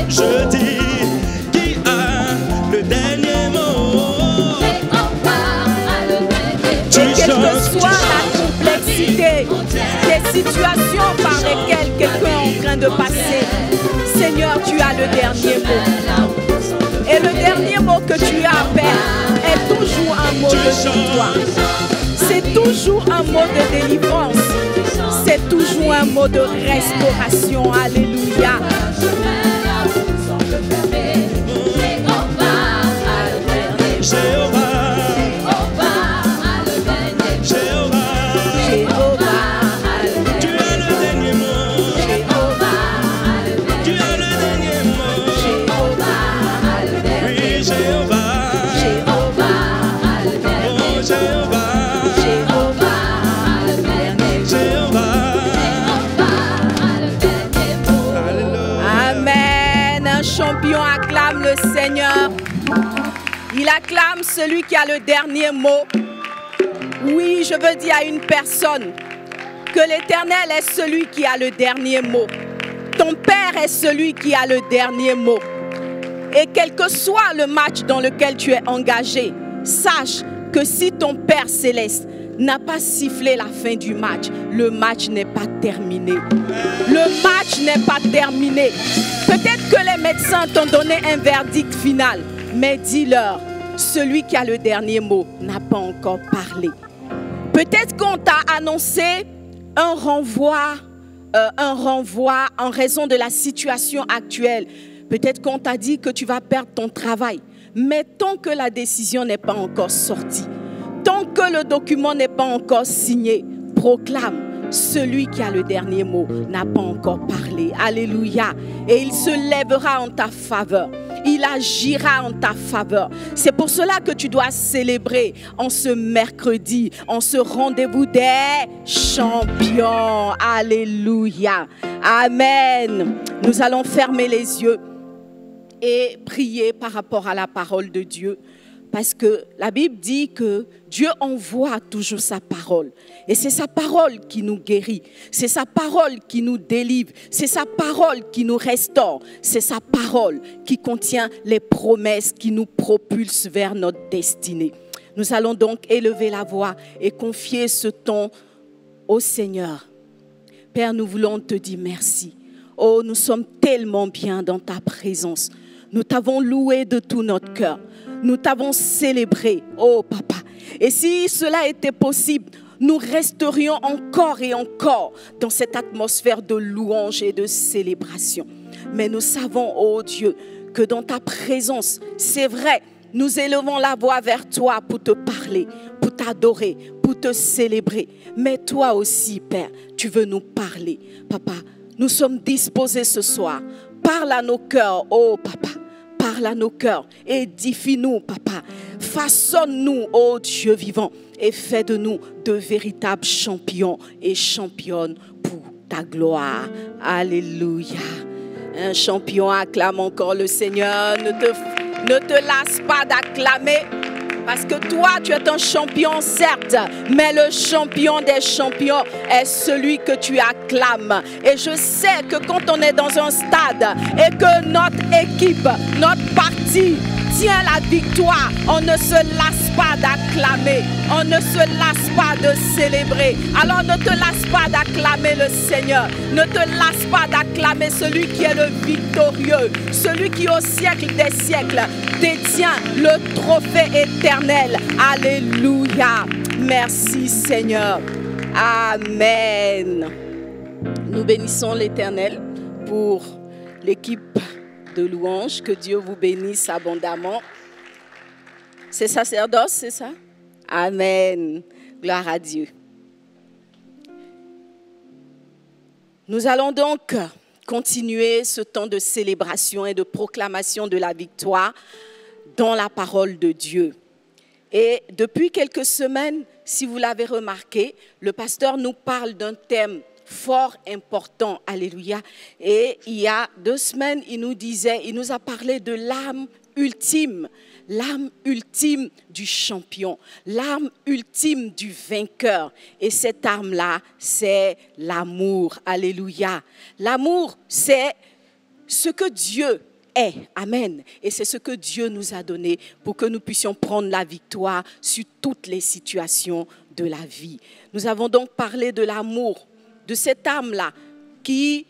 [SPEAKER 4] Je dis, qui a le dernier mot?
[SPEAKER 7] Et quelle que soit la complexité des situations par lesquelles quelqu'un est en train de passer, Seigneur, tu as le dernier mot. Et le dernier mot que tu as, Père, est toujours un mot de victoire. C'est toujours un mot de délivrance. C'est toujours un mot de restauration. Alléluia. Champion acclame le Seigneur. Il acclame celui qui a le dernier mot. Oui, je veux dire à une personne, que l'Éternel est celui qui a le dernier mot. Ton Père est celui qui a le dernier mot. Et quel que soit le match dans lequel tu es engagé, sache que si ton Père céleste n'a pas sifflé la fin du match, le match n'est pas terminé. Le match n'est pas terminé. Peut-être que les médecins t'ont donné un verdict final, mais dis-leur, celui qui a le dernier mot n'a pas encore parlé. Peut-être qu'on t'a annoncé un renvoi en raison de la situation actuelle. Peut-être qu'on t'a dit que tu vas perdre ton travail. Mais tant que la décision n'est pas encore sortie, tant que le document n'est pas encore signé, proclame, celui qui a le dernier mot n'a pas encore parlé. Alléluia. Et il se lèvera en ta faveur. Il agira en ta faveur. C'est pour cela que tu dois célébrer en ce mercredi, en ce rendez-vous des champions. Alléluia. Amen. Nous allons fermer les yeux et prier par rapport à la parole de Dieu. Parce que la Bible dit que Dieu envoie toujours sa parole. Et c'est sa parole qui nous guérit. C'est sa parole qui nous délivre. C'est sa parole qui nous restaure. C'est sa parole qui contient les promesses qui nous propulsent vers notre destinée. Nous allons donc élever la voix et confier ce temps au Seigneur. Père, nous voulons te dire merci. Oh, nous sommes tellement bien dans ta présence. Nous t'avons loué de tout notre cœur. Nous t'avons célébré, oh Papa. Et si cela était possible, nous resterions encore et encore dans cette atmosphère de louange et de célébration. Mais nous savons, oh Dieu, que dans ta présence, c'est vrai, nous élevons la voix vers toi pour te parler, pour t'adorer, pour te célébrer. Mais toi aussi, Père, tu veux nous parler. Papa, nous sommes disposés ce soir. Parle à nos cœurs, oh Papa. Parle à nos cœurs, édifie-nous, Papa. Façonne-nous, ô Dieu vivant, et fais de nous de véritables champions et championnes pour ta gloire. Alléluia. Un champion acclame encore le Seigneur. Ne te lasse pas d'acclamer. Parce que toi, tu es un champion, certes, mais le champion des champions est celui que tu acclames. Et je sais que quand on est dans un stade et que notre équipe, notre parti tient la victoire, on ne se lasse pas d'acclamer, on ne se lasse pas de célébrer. Alors ne te lasse pas d'acclamer le Seigneur, ne te lasse pas d'acclamer celui qui est le victorieux, celui qui au siècle des siècles détient le trophée éternel. Alléluia. Merci Seigneur. Amen. Nous bénissons l'Éternel pour l'équipe de louange. Que Dieu vous bénisse abondamment. C'est sacerdoce, c'est ça? Amen. Gloire à Dieu. Nous allons donc continuer ce temps de célébration et de proclamation de la victoire dans la parole de Dieu. Et depuis quelques semaines, si vous l'avez remarqué, le pasteur nous parle d'un thème fort important, alléluia. Et il y a 2 semaines, il nous a parlé de l'arme ultime du champion, l'arme ultime du vainqueur. Et cette arme-là, c'est l'amour, alléluia. L'amour, c'est ce que Dieu est, amen. Et c'est ce que Dieu nous a donné pour que nous puissions prendre la victoire sur toutes les situations de la vie. Nous avons donc parlé de l'amour, de cette âme-là qui,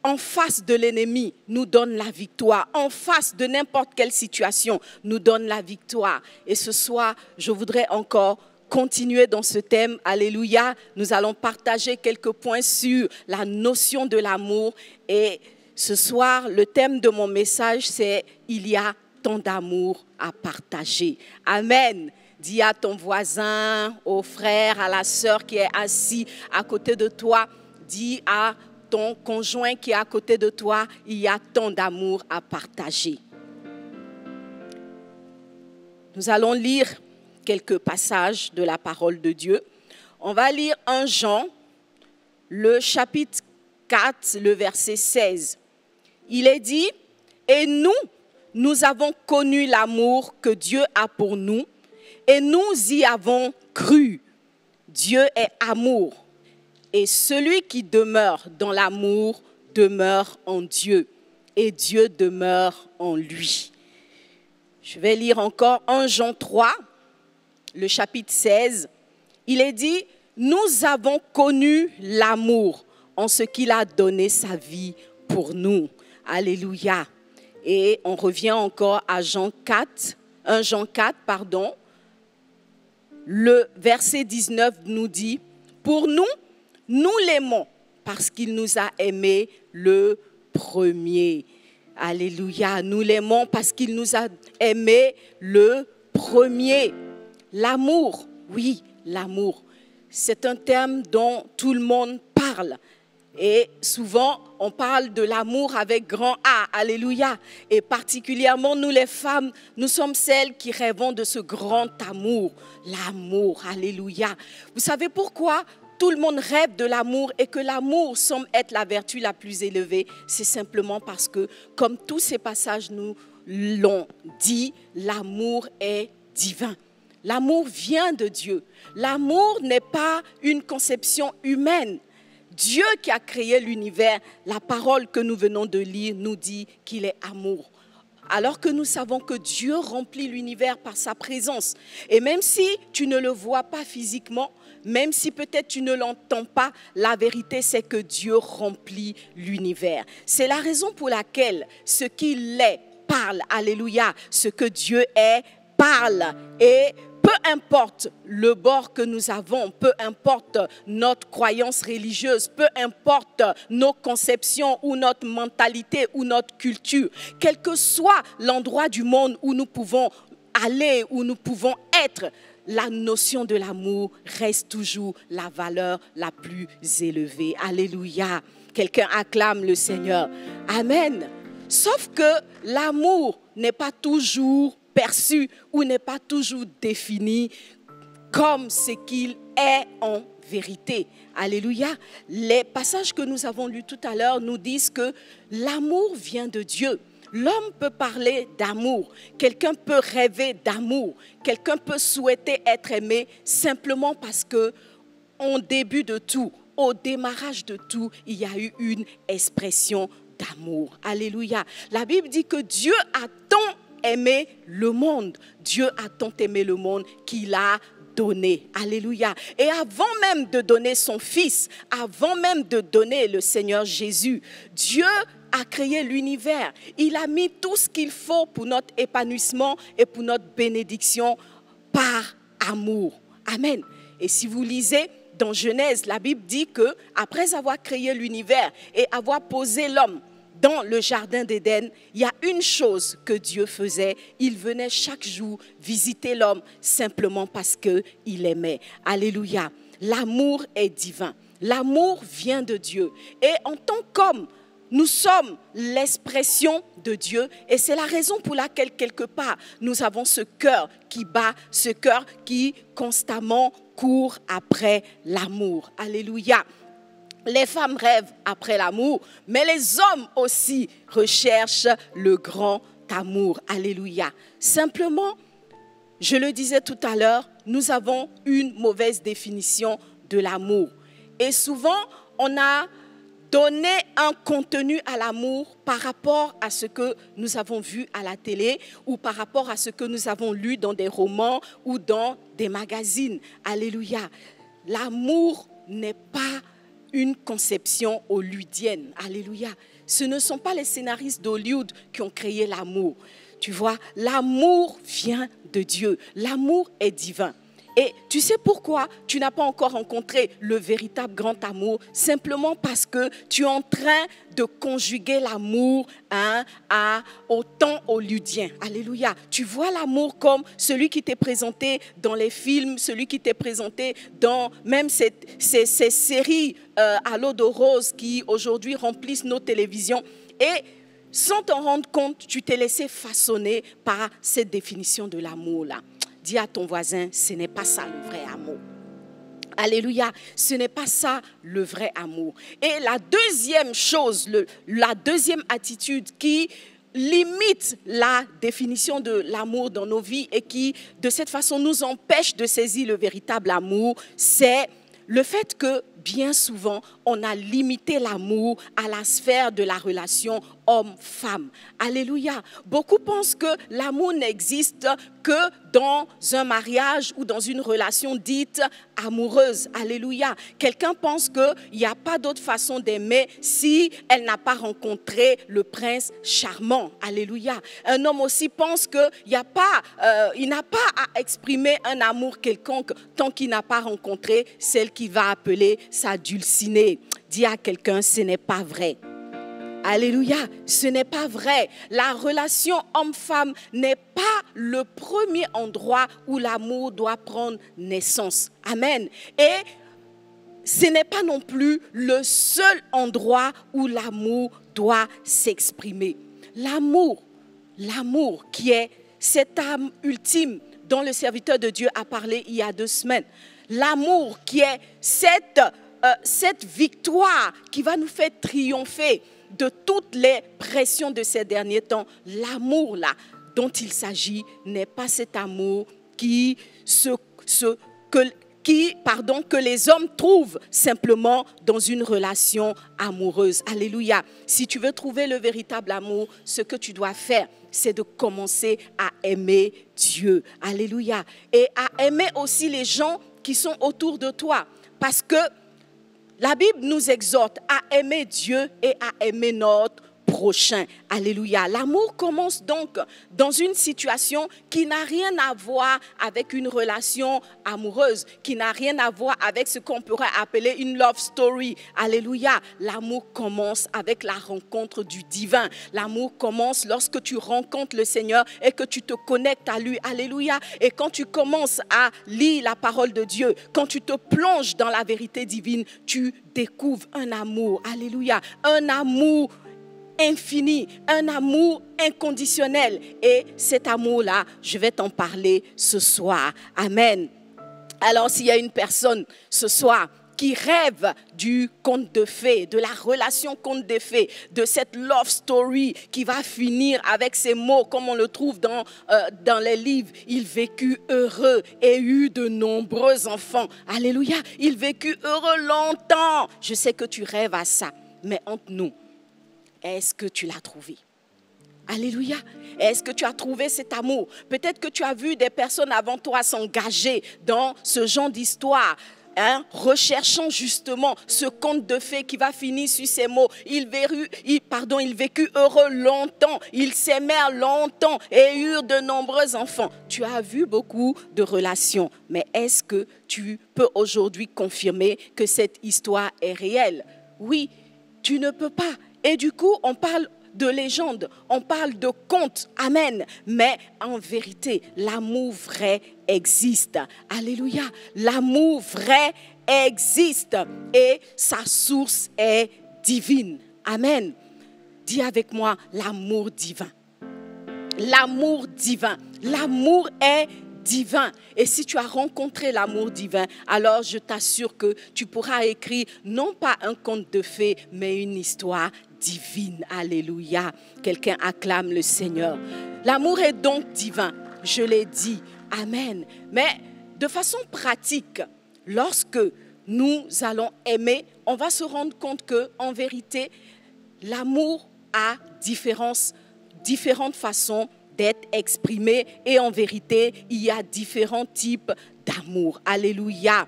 [SPEAKER 7] en face de l'ennemi, nous donne la victoire. En face de n'importe quelle situation, nous donne la victoire. Et ce soir, je voudrais encore continuer dans ce thème. Alléluia. Nous allons partager quelques points sur la notion de l'amour. Et ce soir, le thème de mon message, c'est « Il y a tant d'amour à partager ». Amen. Dis à ton voisin, au frère, à la sœur qui est assis à côté de toi. Dis à ton conjoint qui est à côté de toi, il y a tant d'amour à partager. Nous allons lire quelques passages de la parole de Dieu. On va lire 1 Jean, le chapitre 4, le verset 16. Il est dit, « Et nous avons connu l'amour que Dieu a pour nous, et nous y avons cru. Dieu est amour. Et celui qui demeure dans l'amour demeure en Dieu et Dieu demeure en lui. Je vais lire encore 1 Jean 3, le chapitre 16. Il est dit, nous avons connu l'amour en ce qu'il a donné sa vie pour nous. Alléluia. Et on revient encore à 1 Jean 4, le verset 19 nous dit, pour nous, nous l'aimons parce qu'il nous a aimés le premier. Alléluia, nous l'aimons parce qu'il nous a aimés le premier. L'amour, oui, l'amour. C'est un terme dont tout le monde parle. Et souvent, on parle de l'amour avec grand A, alléluia. Et particulièrement, nous les femmes, nous sommes celles qui rêvons de ce grand amour. L'amour, alléluia. Vous savez pourquoi tout le monde rêve de l'amour et que l'amour semble être la vertu la plus élevée? C'est simplement parce que, comme tous ces passages nous l'ont dit, l'amour est divin. L'amour vient de Dieu. L'amour n'est pas une conception humaine. Dieu qui a créé l'univers, la parole que nous venons de lire nous dit qu'il est amour. Alors que nous savons que Dieu remplit l'univers par sa présence. Et même si tu ne le vois pas physiquement, même si peut-être tu ne l'entends pas, la vérité c'est que Dieu remplit l'univers. C'est la raison pour laquelle ce qu'il est parle, alléluia, ce que Dieu est parle. Et peu importe le bord que nous avons, peu importe notre croyance religieuse, peu importe nos conceptions ou notre mentalité ou notre culture, quel que soit l'endroit du monde où nous pouvons aller, où nous pouvons être, la notion de l'amour reste toujours la valeur la plus élevée. Alléluia. Quelqu'un acclame le Seigneur. Amen. Sauf que l'amour n'est pas toujours perçu ou n'est pas toujours défini comme ce qu'il est en vérité. Alléluia. Les passages que nous avons lus tout à l'heure nous disent que l'amour vient de Dieu. L'homme peut parler d'amour, quelqu'un peut rêver d'amour, quelqu'un peut souhaiter être aimé simplement parce que au début de tout, au démarrage de tout, il y a eu une expression d'amour. Alléluia. La Bible dit que Dieu a tant aimé le monde. Dieu a tant aimé le monde qu'il a donné. Alléluia. Et avant même de donner son Fils, avant même de donner le Seigneur Jésus, Dieu a créé l'univers. Il a mis tout ce qu'il faut pour notre épanouissement et pour notre bénédiction par amour. Amen. Et si vous lisez dans Genèse, la Bible dit que après avoir créé l'univers et avoir posé l'homme dans le jardin d'Éden, il y a une chose que Dieu faisait. Il venait chaque jour visiter l'homme simplement parce qu'il aimait. Alléluia. L'amour est divin. L'amour vient de Dieu. Et en tant qu'homme, nous sommes l'expression de Dieu et c'est la raison pour laquelle quelque part nous avons ce cœur qui bat, ce cœur qui constamment court après l'amour. Alléluia. Les femmes rêvent après l'amour, mais les hommes aussi recherchent le grand amour. Alléluia. Simplement, je le disais tout à l'heure, nous avons une mauvaise définition de l'amour. Et souvent, on a donné un contenu à l'amour par rapport à ce que nous avons vu à la télé ou par rapport à ce que nous avons lu dans des romans ou dans des magazines. Alléluia. L'amour n'est pas une conception hollywoodienne. Alléluia. Ce ne sont pas les scénaristes d'Hollywood qui ont créé l'amour. Tu vois, l'amour vient de Dieu. L'amour est divin. Et tu sais pourquoi tu n'as pas encore rencontré le véritable grand amour? Simplement parce que tu es en train de conjuguer l'amour au temps hollywoodien. Alléluia. Tu vois l'amour comme celui qui t'est présenté dans les films, celui qui t'est présenté dans même ces séries à l'eau de rose qui aujourd'hui remplissent nos télévisions. Et sans t'en rendre compte, tu t'es laissé façonner par cette définition de l'amour-là. Dis à ton voisin, ce n'est pas ça le vrai amour. Alléluia, ce n'est pas ça le vrai amour. Et la deuxième chose, la deuxième attitude qui limite la définition de l'amour dans nos vies et qui, de cette façon, nous empêche de saisir le véritable amour, c'est le fait que bien souvent, on a limité l'amour à la sphère de la relation homme-femme. Alléluia. Beaucoup pensent que l'amour n'existe que dans un mariage ou dans une relation dite amoureuse. Alléluia. Quelqu'un pense qu'il n'y a pas d'autre façon d'aimer si elle n'a pas rencontré le prince charmant. Alléluia. Un homme aussi pense qu'il n'a pas à exprimer un amour quelconque tant qu'il n'a pas rencontré celle qui va appeler sa dulcinée. Dis à quelqu'un, ce n'est pas vrai. Alléluia, ce n'est pas vrai. La relation homme-femme n'est pas le premier endroit où l'amour doit prendre naissance. Amen. Et ce n'est pas non plus le seul endroit où l'amour doit s'exprimer. L'amour qui est cette âme ultime dont le serviteur de Dieu a parlé il y a 2 semaines. L'amour qui est cette victoire qui va nous faire triompher de toutes les pressions de ces derniers temps. L'amour-là dont il s'agit n'est pas cet amour que les hommes trouvent simplement dans une relation amoureuse. Alléluia. Si tu veux trouver le véritable amour, ce que tu dois faire, c'est de commencer à aimer Dieu. Alléluia. Et à aimer aussi les gens qui sont autour de toi. Parce que la Bible nous exhorte à aimer Dieu et à aimer notre prochain. Alléluia. L'amour commence donc dans une situation qui n'a rien à voir avec une relation amoureuse, qui n'a rien à voir avec ce qu'on pourrait appeler une love story. Alléluia. L'amour commence avec la rencontre du divin. L'amour commence lorsque tu rencontres le Seigneur et que tu te connectes à lui. Alléluia. Et quand tu commences à lire la parole de Dieu, quand tu te plonges dans la vérité divine, tu découvres un amour. Alléluia. Un amour infini, un amour inconditionnel. Et cet amour-là, je vais t'en parler ce soir. Amen. Alors, s'il y a une personne ce soir qui rêve du conte de fées, de la relation conte de fées, de cette love story qui va finir avec ces mots comme on le trouve dans les livres. Il vécut heureux et eut de nombreux enfants. Alléluia. Il vécut heureux longtemps. Je sais que tu rêves à ça, mais entre nous, est-ce que tu l'as trouvé? Alléluia. Est-ce que tu as trouvé cet amour? Peut-être que tu as vu des personnes avant toi s'engager dans ce genre d'histoire, recherchant justement ce conte de fées qui va finir sur ces mots. Il vécut heureux longtemps, ils s'aimèrent longtemps et eurent de nombreux enfants. Tu as vu beaucoup de relations, mais est-ce que tu peux aujourd'hui confirmer que cette histoire est réelle? Oui, tu ne peux pas. Et du coup, on parle de légende, on parle de conte, amen. Mais en vérité, l'amour vrai existe. Alléluia. L'amour vrai existe et sa source est divine. Amen. Dis avec moi, l'amour divin. L'amour divin. L'amour est divin. Et si tu as rencontré l'amour divin, alors je t'assure que tu pourras écrire non pas un conte de fées, mais une histoire divine. Alléluia. Quelqu'un acclame le Seigneur. L'amour est donc divin. Je l'ai dit. Amen. Mais de façon pratique, lorsque nous allons aimer, on va se rendre compte que, en vérité, l'amour a différentes façons d'être exprimé et en vérité, il y a différents types d'amour. Alléluia.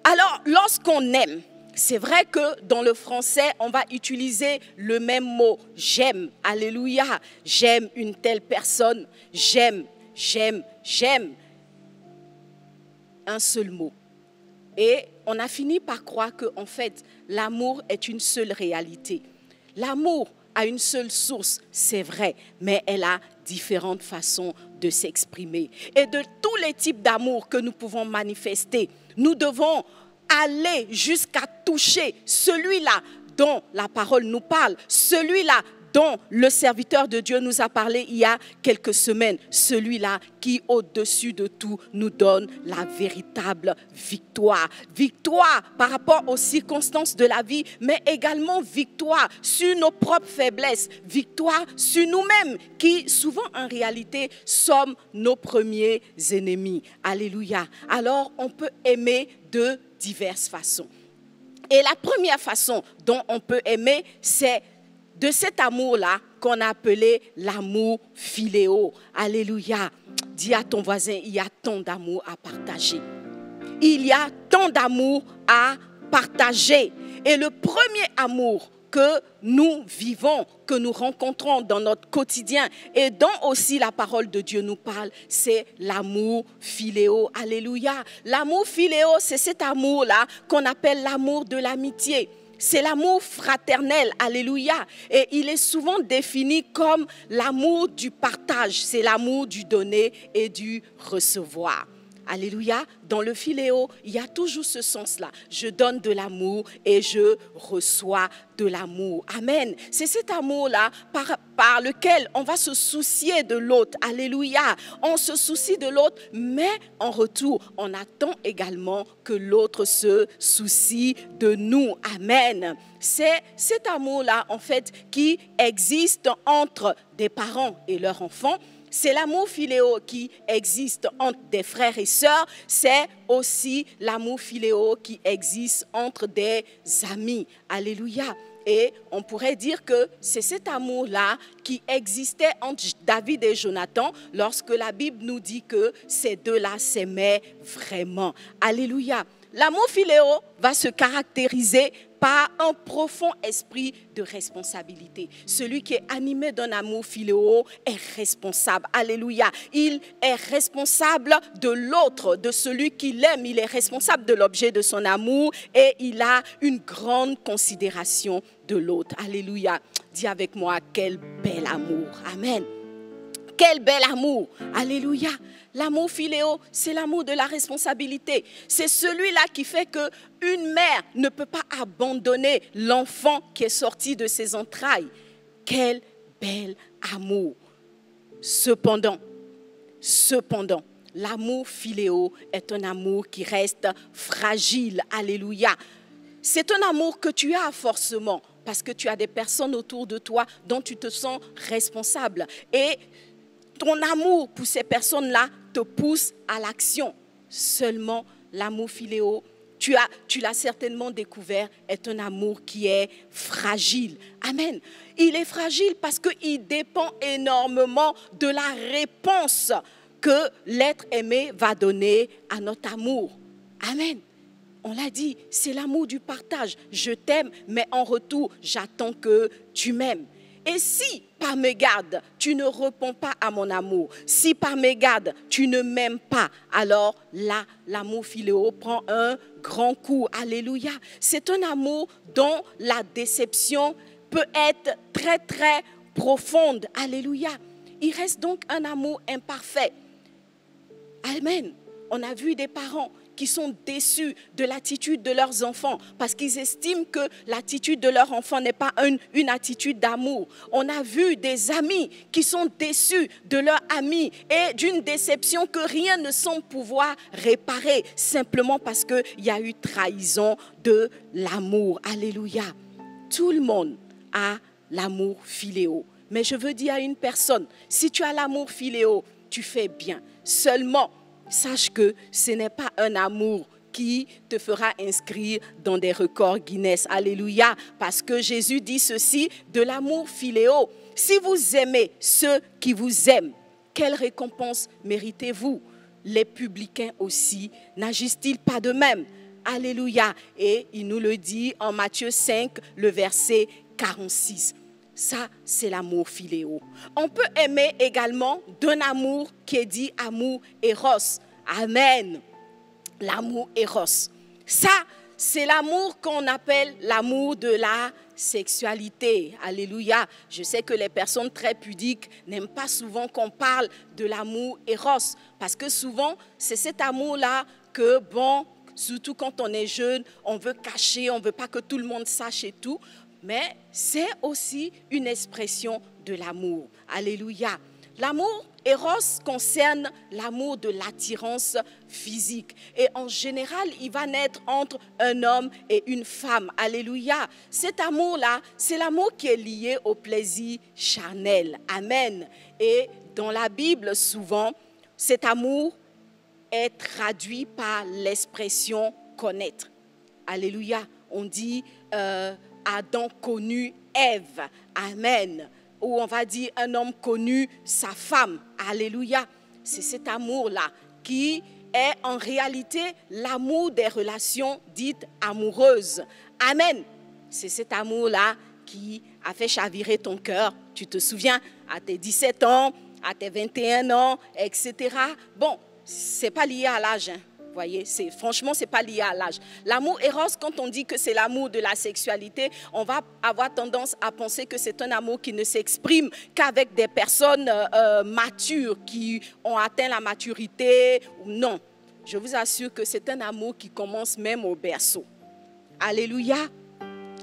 [SPEAKER 7] Alors, lorsqu'on aime, c'est vrai que dans le français, on va utiliser le même mot, j'aime. Alléluia. J'aime une telle personne. J'aime. Un seul mot. Et on a fini par croire que, en fait, l'amour est une seule réalité. L'amour a une seule source, c'est vrai, mais elle a différentes façons de s'exprimer. Et de tous les types d'amour que nous pouvons manifester, nous devons aller jusqu'à toucher celui-là dont la parole nous parle, celui-là dont le serviteur de Dieu nous a parlé il y a quelques semaines. Celui-là qui, au-dessus de tout, nous donne la véritable victoire. Victoire par rapport aux circonstances de la vie, mais également victoire sur nos propres faiblesses, victoire sur nous-mêmes, qui souvent en réalité sommes nos premiers ennemis. Alléluia. Alors on peut aimer de diverses façons. Et la première façon dont on peut aimer, c'est de cet amour-là qu'on a appelé l'amour philéo. Alléluia. Dis à ton voisin, il y a tant d'amour à partager. Il y a tant d'amour à partager. Et le premier amour que nous vivons, que nous rencontrons dans notre quotidien et dont aussi la parole de Dieu nous parle, c'est l'amour philéo. Alléluia. L'amour philéo, c'est cet amour-là qu'on appelle l'amour de l'amitié. C'est l'amour fraternel, alléluia. Et il est souvent défini comme l'amour du partage. C'est l'amour du donner et du recevoir. Alléluia. Dans le philéo, il y a toujours ce sens-là. Je donne de l'amour et je reçois de l'amour. Amen. C'est cet amour-là par lequel on va se soucier de l'autre. Alléluia. On se soucie de l'autre, mais en retour, on attend également que l'autre se soucie de nous. Amen. C'est cet amour-là, en fait, qui existe entre des parents et leurs enfants. C'est l'amour philéo qui existe entre des frères et sœurs. C'est aussi l'amour philéo qui existe entre des amis. Alléluia. Et on pourrait dire que c'est cet amour-là qui existait entre David et Jonathan lorsque la Bible nous dit que ces deux-là s'aimaient vraiment. Alléluia. L'amour philéo va se caractériser par un profond esprit de responsabilité. Celui qui est animé d'un amour philéo est responsable. Alléluia. Il est responsable de l'autre, de celui qui l'aime. Il est responsable de l'objet de son amour et il a une grande considération de l'autre. Alléluia. Dis avec moi, quel bel amour. Amen. Quel bel amour. Alléluia. L'amour philéo, c'est l'amour de la responsabilité. C'est celui-là qui fait qu'une mère ne peut pas abandonner l'enfant qui est sorti de ses entrailles. Quel bel amour. Cependant, l'amour philéo est un amour qui reste fragile. Alléluia. C'est un amour que tu as forcément parce que tu as des personnes autour de toi dont tu te sens responsable. Et ton amour pour ces personnes-là te pousse à l'action. Seulement l'amour philéo, tu l'as certainement découvert, est un amour qui est fragile. Amen. Il est fragile parce qu'il dépend énormément de la réponse que l'être aimé va donner à notre amour. Amen. On l'a dit, c'est l'amour du partage. Je t'aime, mais en retour, j'attends que tu m'aimes. Et si, par mégarde, tu ne réponds pas à mon amour, si par mégarde, tu ne m'aimes pas, alors là, l'amour philéo prend un grand coup. Alléluia. C'est un amour dont la déception peut être très, très profonde. Alléluia. Il reste donc un amour imparfait. Amen. On a vu des parents qui sont déçus de l'attitude de leurs enfants parce qu'ils estiment que l'attitude de leur enfant n'est pas une attitude d'amour. On a vu des amis qui sont déçus de leur ami et d'une déception que rien ne semble pouvoir réparer simplement parce qu'il y a eu trahison de l'amour. Alléluia. Tout le monde a l'amour philéo. Mais je veux dire à une personne, si tu as l'amour philéo, tu fais bien. Seulement, sache que ce n'est pas un amour qui te fera inscrire dans des records Guinness. Alléluia. Parce que Jésus dit ceci de l'amour philéo. Si vous aimez ceux qui vous aiment, quelle récompense méritez-vous? Les publicains aussi, n'agissent-ils pas de même? Alléluia. Et il nous le dit en Matthieu 5, le verset 46. Ça, c'est l'amour philéo. On peut aimer également d'un amour qui est dit amour éros. Amen. L'amour éros. Ça, c'est l'amour qu'on appelle l'amour de la sexualité. Alléluia. Je sais que les personnes très pudiques n'aiment pas souvent qu'on parle de l'amour éros. Parce que souvent, c'est cet amour-là que, surtout quand on est jeune, on veut cacher, on ne veut pas que tout le monde sache et tout. mais c'est aussi une expression de l'amour. Alléluia. L'amour Eros concerne l'amour de l'attirance physique. Et en général, il va naître entre un homme et une femme. Alléluia. Cet amour-là, c'est l'amour qui est lié au plaisir charnel. Amen. Et dans la Bible, souvent, cet amour est traduit par l'expression connaître. Alléluia. On dit Adam connut Ève. Amen. Ou on va dire un homme connu sa femme. Alléluia. C'est cet amour-là qui est en réalité l'amour des relations dites amoureuses. Amen. C'est cet amour-là qui a fait chavirer ton cœur. Tu te souviens, à tes 17 ans, à tes 21 ans, etc. Bon, ce n'est pas lié à l'âge, hein. Vous voyez, franchement, ce n'est pas lié à l'âge. L'amour Eros, quand on dit que c'est l'amour de la sexualité, on va avoir tendance à penser que c'est un amour qui ne s'exprime qu'avec des personnes matures, qui ont atteint la maturité. Non, je vous assure que c'est un amour qui commence même au berceau. Alléluia.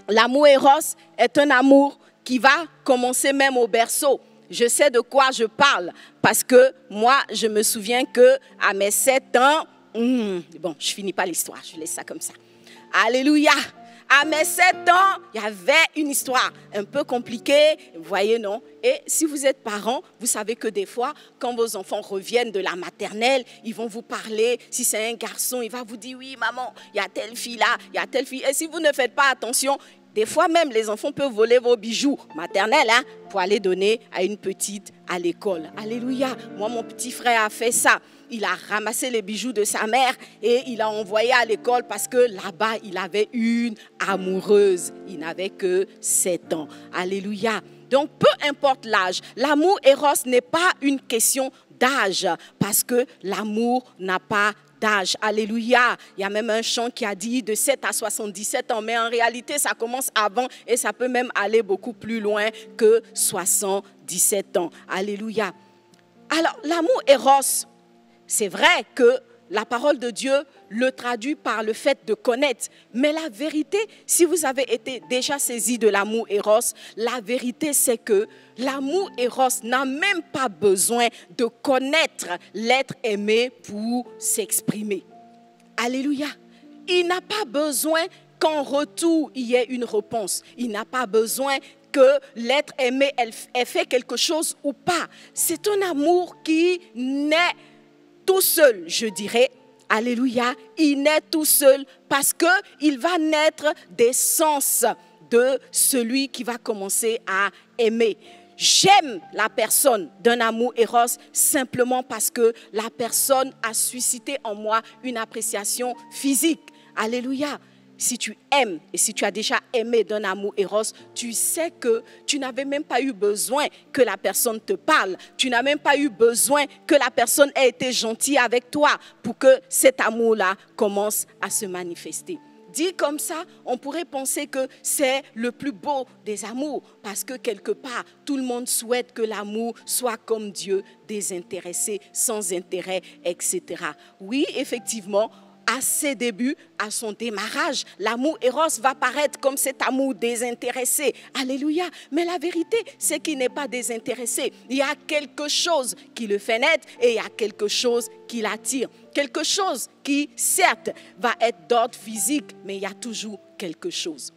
[SPEAKER 7] L'amour Eros est un amour qui va commencer même au berceau. Je sais de quoi je parle, parce que moi, je me souviens qu'à mes 7 ans, bon, je finis pas l'histoire, je laisse ça comme ça. Alléluia. À mes 7 ans, il y avait une histoire un peu compliquée, vous voyez, non? Et si vous êtes parent, vous savez que des fois, quand vos enfants reviennent de la maternelle, ils vont vous parler. Si c'est un garçon, il va vous dire, oui, maman, il y a telle fille là, il y a telle fille. Et si vous ne faites pas attention, des fois même, les enfants peuvent voler vos bijoux maternels hein, pour aller donner à une petite à l'école. Alléluia. Moi, mon petit frère a fait ça. Il a ramassé les bijoux de sa mère et il a envoyé à l'école parce que là-bas, il avait une amoureuse. Il n'avait que 7 ans. Alléluia. Donc, peu importe l'âge, l'amour Eros n'est pas une question d'âge parce que l'amour n'a pas d'âge. Alléluia. Il y a même un chant qui a dit de 7 à 77 ans, mais en réalité, ça commence avant et ça peut même aller beaucoup plus loin que 77 ans. Alléluia. Alors, l'amour Eros, c'est vrai que la parole de Dieu le traduit par le fait de connaître. Mais la vérité, si vous avez été déjà saisi de l'amour Eros, la vérité c'est que l'amour Eros n'a même pas besoin de connaître l'être aimé pour s'exprimer. Alléluia. Il n'a pas besoin qu'en retour, il y ait une réponse. Il n'a pas besoin que l'être aimé ait fait quelque chose ou pas. C'est un amour qui naît tout seul, je dirais. Alléluia, il naît tout seul parce qu'il va naître des sens de celui qui va commencer à aimer. J'aime la personne d'un amour Eros simplement parce que la personne a suscité en moi une appréciation physique. Alléluia. Si tu aimes et si tu as déjà aimé d'un amour Eros, tu sais que tu n'avais même pas eu besoin que la personne te parle. Tu n'as même pas eu besoin que la personne ait été gentille avec toi pour que cet amour-là commence à se manifester. Dit comme ça, on pourrait penser que c'est le plus beau des amours parce que quelque part, tout le monde souhaite que l'amour soit comme Dieu, désintéressé, sans intérêt, etc. Oui, effectivement, à ses débuts, à son démarrage, l'amour Eros va paraître comme cet amour désintéressé. Alléluia. Mais la vérité, c'est qu'il n'est pas désintéressé. Il y a quelque chose qui le fait naître et il y a quelque chose qui l'attire. Quelque chose qui, certes, va être d'ordre physique, mais il y a toujours quelque chose.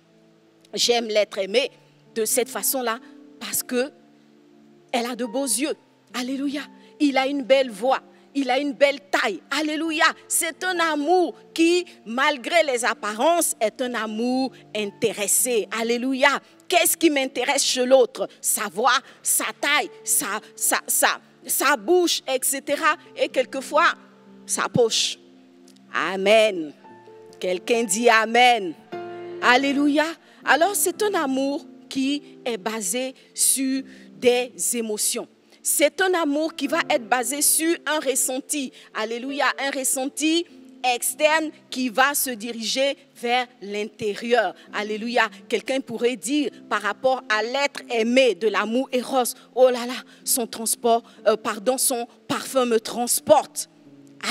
[SPEAKER 7] J'aime l'être aimé de cette façon-là parce qu'elle a de beaux yeux. Alléluia. Il a une belle voix. Il a une belle taille. Alléluia. C'est un amour qui, malgré les apparences, est un amour intéressé. Alléluia. Qu'est-ce qui m'intéresse chez l'autre? Sa voix, sa taille, sa bouche, etc. Et quelquefois, sa poche. Amen. Quelqu'un dit Amen. Alléluia. Alors, c'est un amour qui est basé sur des émotions. C'est un amour qui va être basé sur un ressenti. Alléluia, un ressenti externe qui va se diriger vers l'intérieur. Alléluia. Quelqu'un pourrait dire par rapport à l'être aimé de l'amour Eros, oh là là, son parfum me transporte.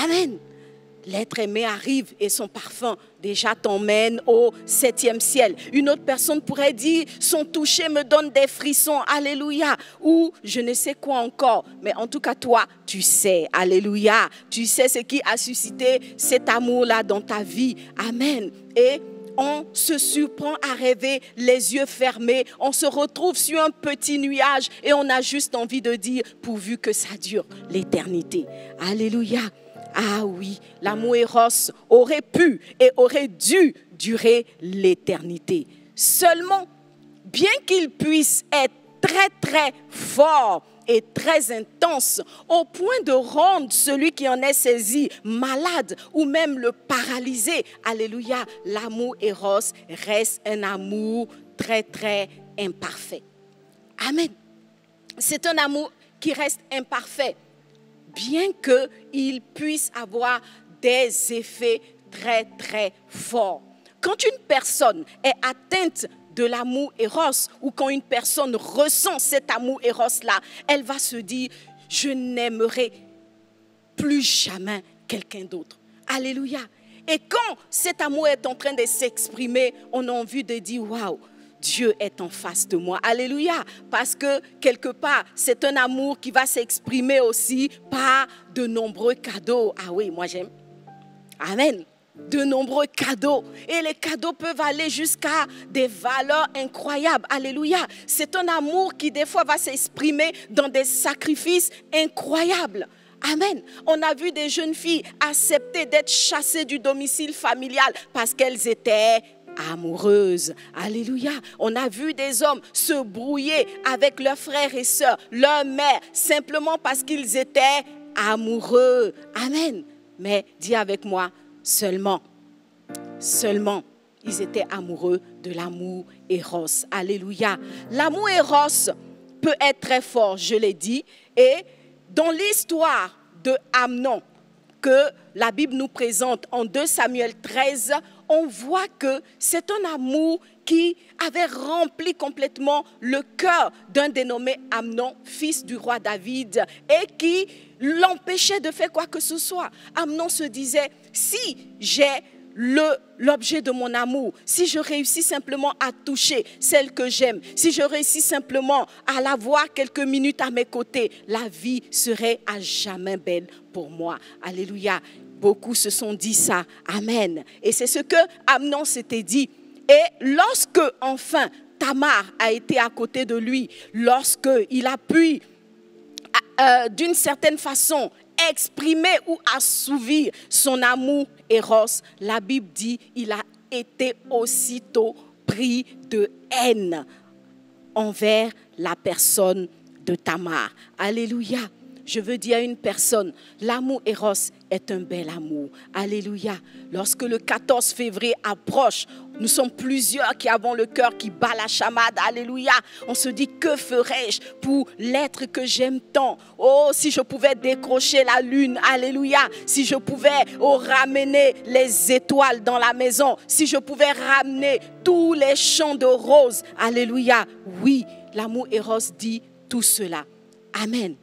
[SPEAKER 7] Amen. l'être aimé arrive et son parfum déjà t'emmène au 7e ciel. Une autre personne pourrait dire, son toucher me donne des frissons, alléluia, ou je ne sais quoi encore. Mais en tout cas, toi, tu sais, alléluia, tu sais ce qui a suscité cet amour-là dans ta vie. Amen. Et on se surprend à rêver les yeux fermés, on se retrouve sur un petit nuage et on a juste envie de dire, pourvu que ça dure l'éternité. Alléluia. Ah oui, l'amour Eros aurait pu et aurait dû durer l'éternité. Seulement, bien qu'il puisse être très très fort et très intense, au point de rendre celui qui en est saisi malade ou même le paralyser, alléluia, l'amour Eros reste un amour très très imparfait. Amen. C'est un amour qui reste imparfait, bien qu'il puisse avoir des effets très, très forts. Quand une personne est atteinte de l'amour Eros, ou quand une personne ressent cet amour Eros-là, elle va se dire, je n'aimerai plus jamais quelqu'un d'autre. Alléluia. Et quand cet amour est en train de s'exprimer, on a envie de dire, waouh, Dieu est en face de moi. Alléluia. Parce que quelque part, c'est un amour qui va s'exprimer aussi par de nombreux cadeaux. Ah oui, moi j'aime. Amen. De nombreux cadeaux. Et les cadeaux peuvent aller jusqu'à des valeurs incroyables. Alléluia. C'est un amour qui des fois va s'exprimer dans des sacrifices incroyables. Amen. On a vu des jeunes filles accepter d'être chassées du domicile familial parce qu'elles étaient amoureuses. Alléluia. On a vu des hommes se brouiller avec leurs frères et sœurs, leur mère, simplement parce qu'ils étaient amoureux. Amen. Mais dis avec moi, seulement, ils étaient amoureux de l'amour Eros. Alléluia. L'amour Eros peut être très fort, je l'ai dit, et dans l'histoire de Amnon que la Bible nous présente en 2 Samuel 13, on voit que c'est un amour qui avait rempli complètement le cœur d'un dénommé Amnon, fils du roi David, et qui l'empêchait de faire quoi que ce soit. Amnon se disait, si j'ai l'objet de mon amour, si je réussis simplement à toucher celle que j'aime, si je réussis simplement à la voir quelques minutes à mes côtés, la vie serait à jamais belle pour moi. Alléluia. Beaucoup se sont dit ça. Amen. Et c'est ce que Amnon s'était dit. Et lorsque enfin Tamar a été à côté de lui, lorsqu'il a pu d'une certaine façon exprimer ou assouvir son amour Eros, la Bible dit il a été aussitôt pris de haine envers la personne de Tamar. Alléluia. Je veux dire à une personne, l'amour Eros est un bel amour. Alléluia. Lorsque le 14 février approche, nous sommes plusieurs qui avons le cœur qui bat la chamade. Alléluia. On se dit, que ferais-je pour l'être que j'aime tant? Oh, si je pouvais décrocher la lune. Alléluia. Si je pouvais ramener les étoiles dans la maison. Si je pouvais ramener tous les champs de roses. Alléluia. Oui, l'amour Eros dit tout cela. Amen.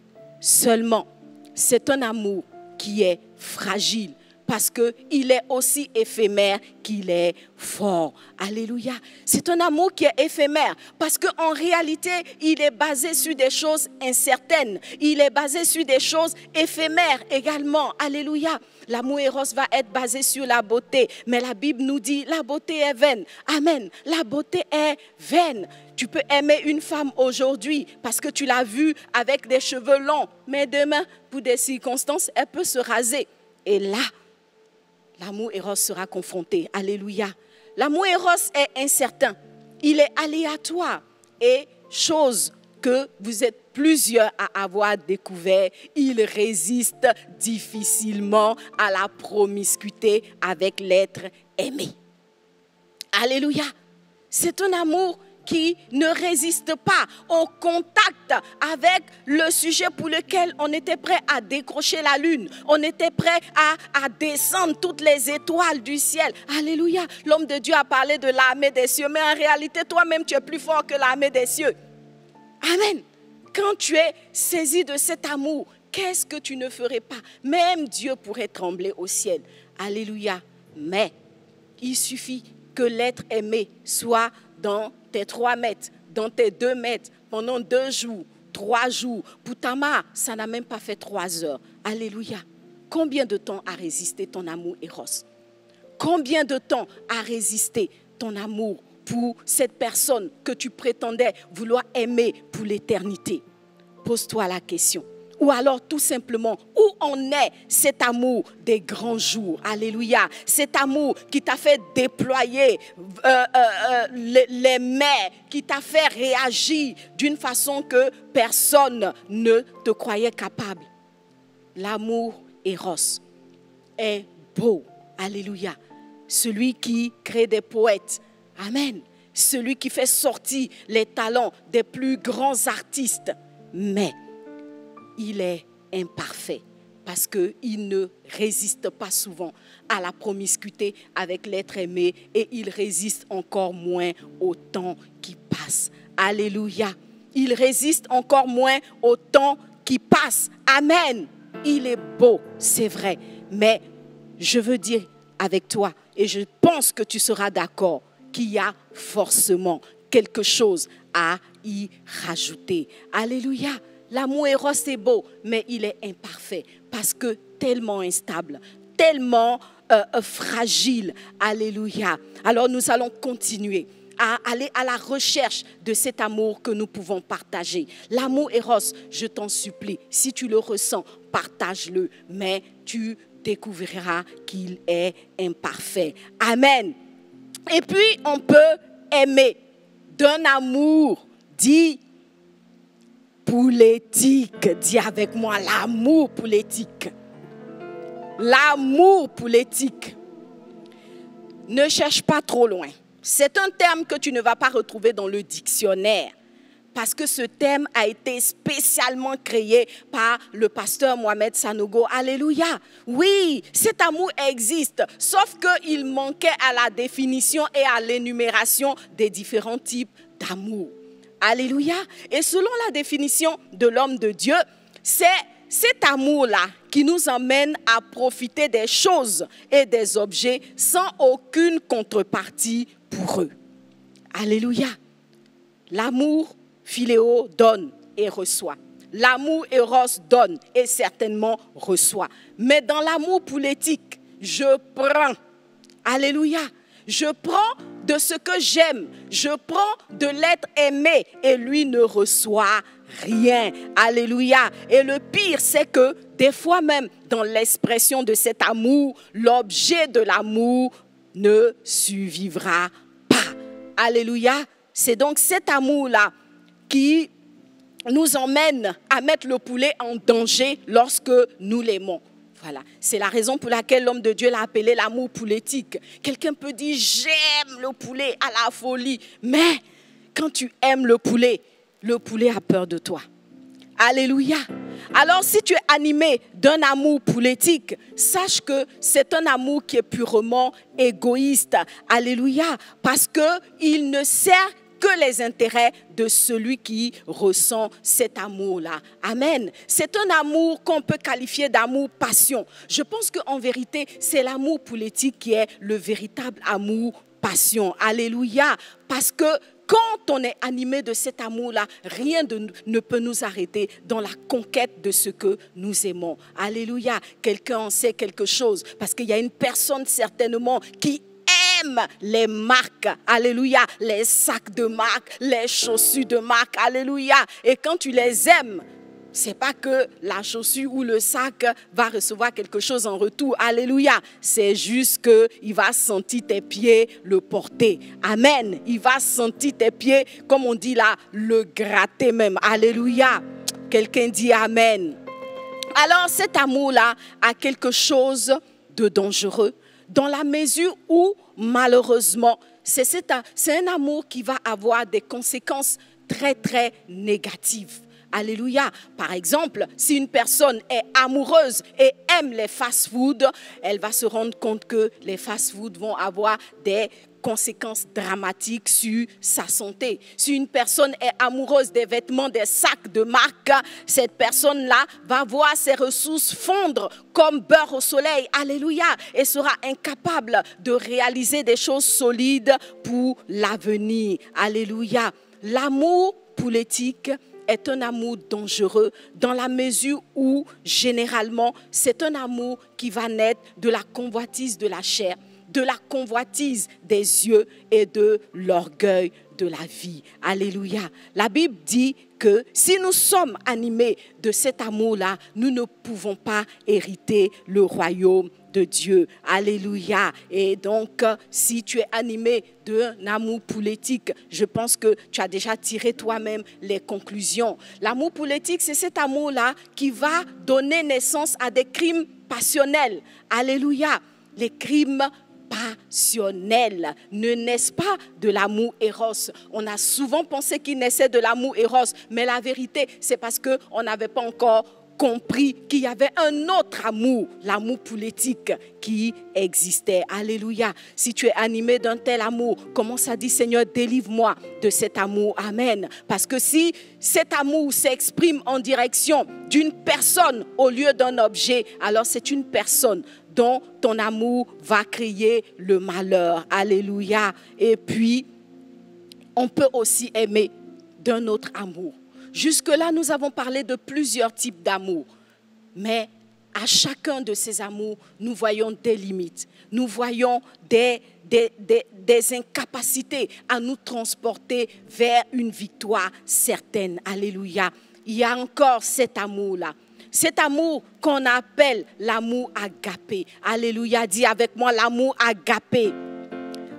[SPEAKER 7] Seulement, c'est un amour qui est fragile parce qu'il est aussi éphémère qu'il est fort. Alléluia. C'est un amour qui est éphémère parce qu'en réalité, il est basé sur des choses incertaines. Il est basé sur des choses éphémères également. Alléluia. L'amour Eros va être basé sur la beauté. Mais la Bible nous dit, la beauté est vaine. Amen. La beauté est vaine. Tu peux aimer une femme aujourd'hui parce que tu l'as vue avec des cheveux longs. Mais demain, pour des circonstances, elle peut se raser. Et là, l'amour Eros sera confronté. Alléluia. L'amour Eros est incertain. Il est aléatoire. Et chose que vous êtes plusieurs à avoir découvert, il résiste difficilement à la promiscuité avec l'être aimé. Alléluia. C'est un amour qui ne résiste pas au contact avec le sujet pour lequel on était prêt à décrocher la lune. On était prêt à descendre toutes les étoiles du ciel. Alléluia. L'homme de Dieu a parlé de l'armée des cieux, mais en réalité, toi-même, tu es plus fort que l'armée des cieux. Amen. Quand tu es saisi de cet amour, qu'est-ce que tu ne ferais pas? Même Dieu pourrait trembler au ciel. Alléluia. Mais il suffit que l'être aimé soit dans tes 3 mètres, dans tes 2 mètres, pendant 2 jours, 3 jours. Pour Tamar, ça n'a même pas fait 3 heures. Alléluia. Combien de temps a résisté ton amour Eros? Combien de temps a résisté ton amour pour cette personne que tu prétendais vouloir aimer pour l'éternité? Pose-toi la question. Ou alors tout simplement, où en est cet amour des grands jours? Alléluia. Cet amour qui t'a fait déployer les mains, qui t'a fait réagir d'une façon que personne ne te croyait capable. L'amour Eros est beau. Alléluia. Celui qui crée des poètes. Amen. Celui qui fait sortir les talents des plus grands artistes. Mais il est imparfait parce qu'il ne résiste pas souvent à la promiscuité avec l'être aimé et il résiste encore moins au temps qui passe. Alléluia. Il résiste encore moins au temps qui passe. Amen. Il est beau, c'est vrai. Mais je veux dire avec toi, et je pense que tu seras d'accord, qu'il y a forcément quelque chose à y rajouter. Alléluia. L'amour Eros est beau, mais il est imparfait parce que tellement instable, tellement fragile. Alléluia. Alors nous allons continuer à aller à la recherche de cet amour que nous pouvons partager. L'amour Eros, je t'en supplie, si tu le ressens, partage-le, mais tu découvriras qu'il est imparfait. Amen. Et puis, on peut aimer d'un amour dit poulétique. Dis avec moi, l'amour poulétique. L'amour poulétique. Ne cherche pas trop loin. C'est un terme que tu ne vas pas retrouver dans le dictionnaire. Parce que ce thème a été spécialement créé par le pasteur Mohamed Sanogo. Alléluia. Oui, cet amour existe, sauf qu'il manquait à la définition et à l'énumération des différents types d'amour. Alléluia. Et selon la définition de l'homme de Dieu, c'est cet amour-là qui nous emmène à profiter des choses et des objets sans aucune contrepartie pour eux. Alléluia. L'amour philéo donne et reçoit. L'amour Eros donne et certainement reçoit. Mais dans l'amour poulétique, je prends. Alléluia. Je prends de ce que j'aime. Je prends de l'être aimé et lui ne reçoit rien. Alléluia. Et le pire, c'est que des fois même, dans l'expression de cet amour, l'objet de l'amour ne survivra pas. Alléluia. C'est donc cet amour-là qui nous emmène à mettre le poulet en danger lorsque nous l'aimons. Voilà, c'est la raison pour laquelle l'homme de Dieu l'a appelé l'amour poulétique. Quelqu'un peut dire, j'aime le poulet à la folie. Mais quand tu aimes le poulet a peur de toi. Alléluia. Alors si tu es animé d'un amour poulétique, sache que c'est un amour qui est purement égoïste. Alléluia. Parce qu'il ne sert que les intérêts de celui qui ressent cet amour-là. Amen. C'est un amour qu'on peut qualifier d'amour passion. Je pense qu'en vérité, c'est l'amour poulétique qui est le véritable amour passion. Alléluia. Parce que quand on est animé de cet amour-là, rien ne peut nous arrêter dans la conquête de ce que nous aimons. Alléluia. Quelqu'un en sait quelque chose parce qu'il y a une personne certainement qui aime les marques, alléluia, les sacs de marque, les chaussures de marque, alléluia. Et quand tu les aimes, c'est pas que la chaussure ou le sac va recevoir quelque chose en retour, alléluia. C'est juste qu'il va sentir tes pieds le porter, amen. Il va sentir tes pieds, comme on dit là, le gratter même, alléluia. Quelqu'un dit amen. Alors cet amour-là a quelque chose de dangereux dans la mesure où malheureusement, c'est un amour qui va avoir des conséquences très, très négatives. Alléluia. Par exemple, si une personne est amoureuse et aime les fast-foods, elle va se rendre compte que les fast-foods vont avoir des conséquences dramatiques sur sa santé. Si une personne est amoureuse des vêtements, des sacs de marque, cette personne-là va voir ses ressources fondre comme beurre au soleil. Alléluia. Et sera incapable de réaliser des choses solides pour l'avenir. Alléluia. L'amour pour l'éthique est un amour dangereux dans la mesure où, généralement, c'est un amour qui va naître de la convoitise de la chair, de la convoitise des yeux et de l'orgueil de la vie. Alléluia. La Bible dit que si nous sommes animés de cet amour-là, nous ne pouvons pas hériter le royaume de Dieu. Alléluia. Et donc, si tu es animé d'un amour pour l'éthique, je pense que tu as déjà tiré toi-même les conclusions. L'amour pour l'éthique, c'est cet amour-là qui va donner naissance à des crimes passionnels. Alléluia. Les crimes passionnels ne naissent pas de l'amour éros. On a souvent pensé qu'ils naissaient de l'amour éros, mais la vérité, c'est parce qu'on n'avait pas encore compris qu'il y avait un autre amour, l'amour pour l'éthique qui existait. Alléluia. Si tu es animé d'un tel amour, commence à dire, Seigneur, délivre-moi de cet amour. Amen. Parce que si cet amour s'exprime en direction d'une personne au lieu d'un objet, alors c'est une personne dont ton amour va créer le malheur. Alléluia. Et puis, on peut aussi aimer d'un autre amour. Jusque-là, nous avons parlé de plusieurs types d'amour. Mais à chacun de ces amours, nous voyons des limites. Nous voyons des incapacités à nous transporter vers une victoire certaine. Alléluia. Il y a encore cet amour-là. Cet amour qu'on appelle l'amour agapé. Alléluia, dis avec moi l'amour agapé.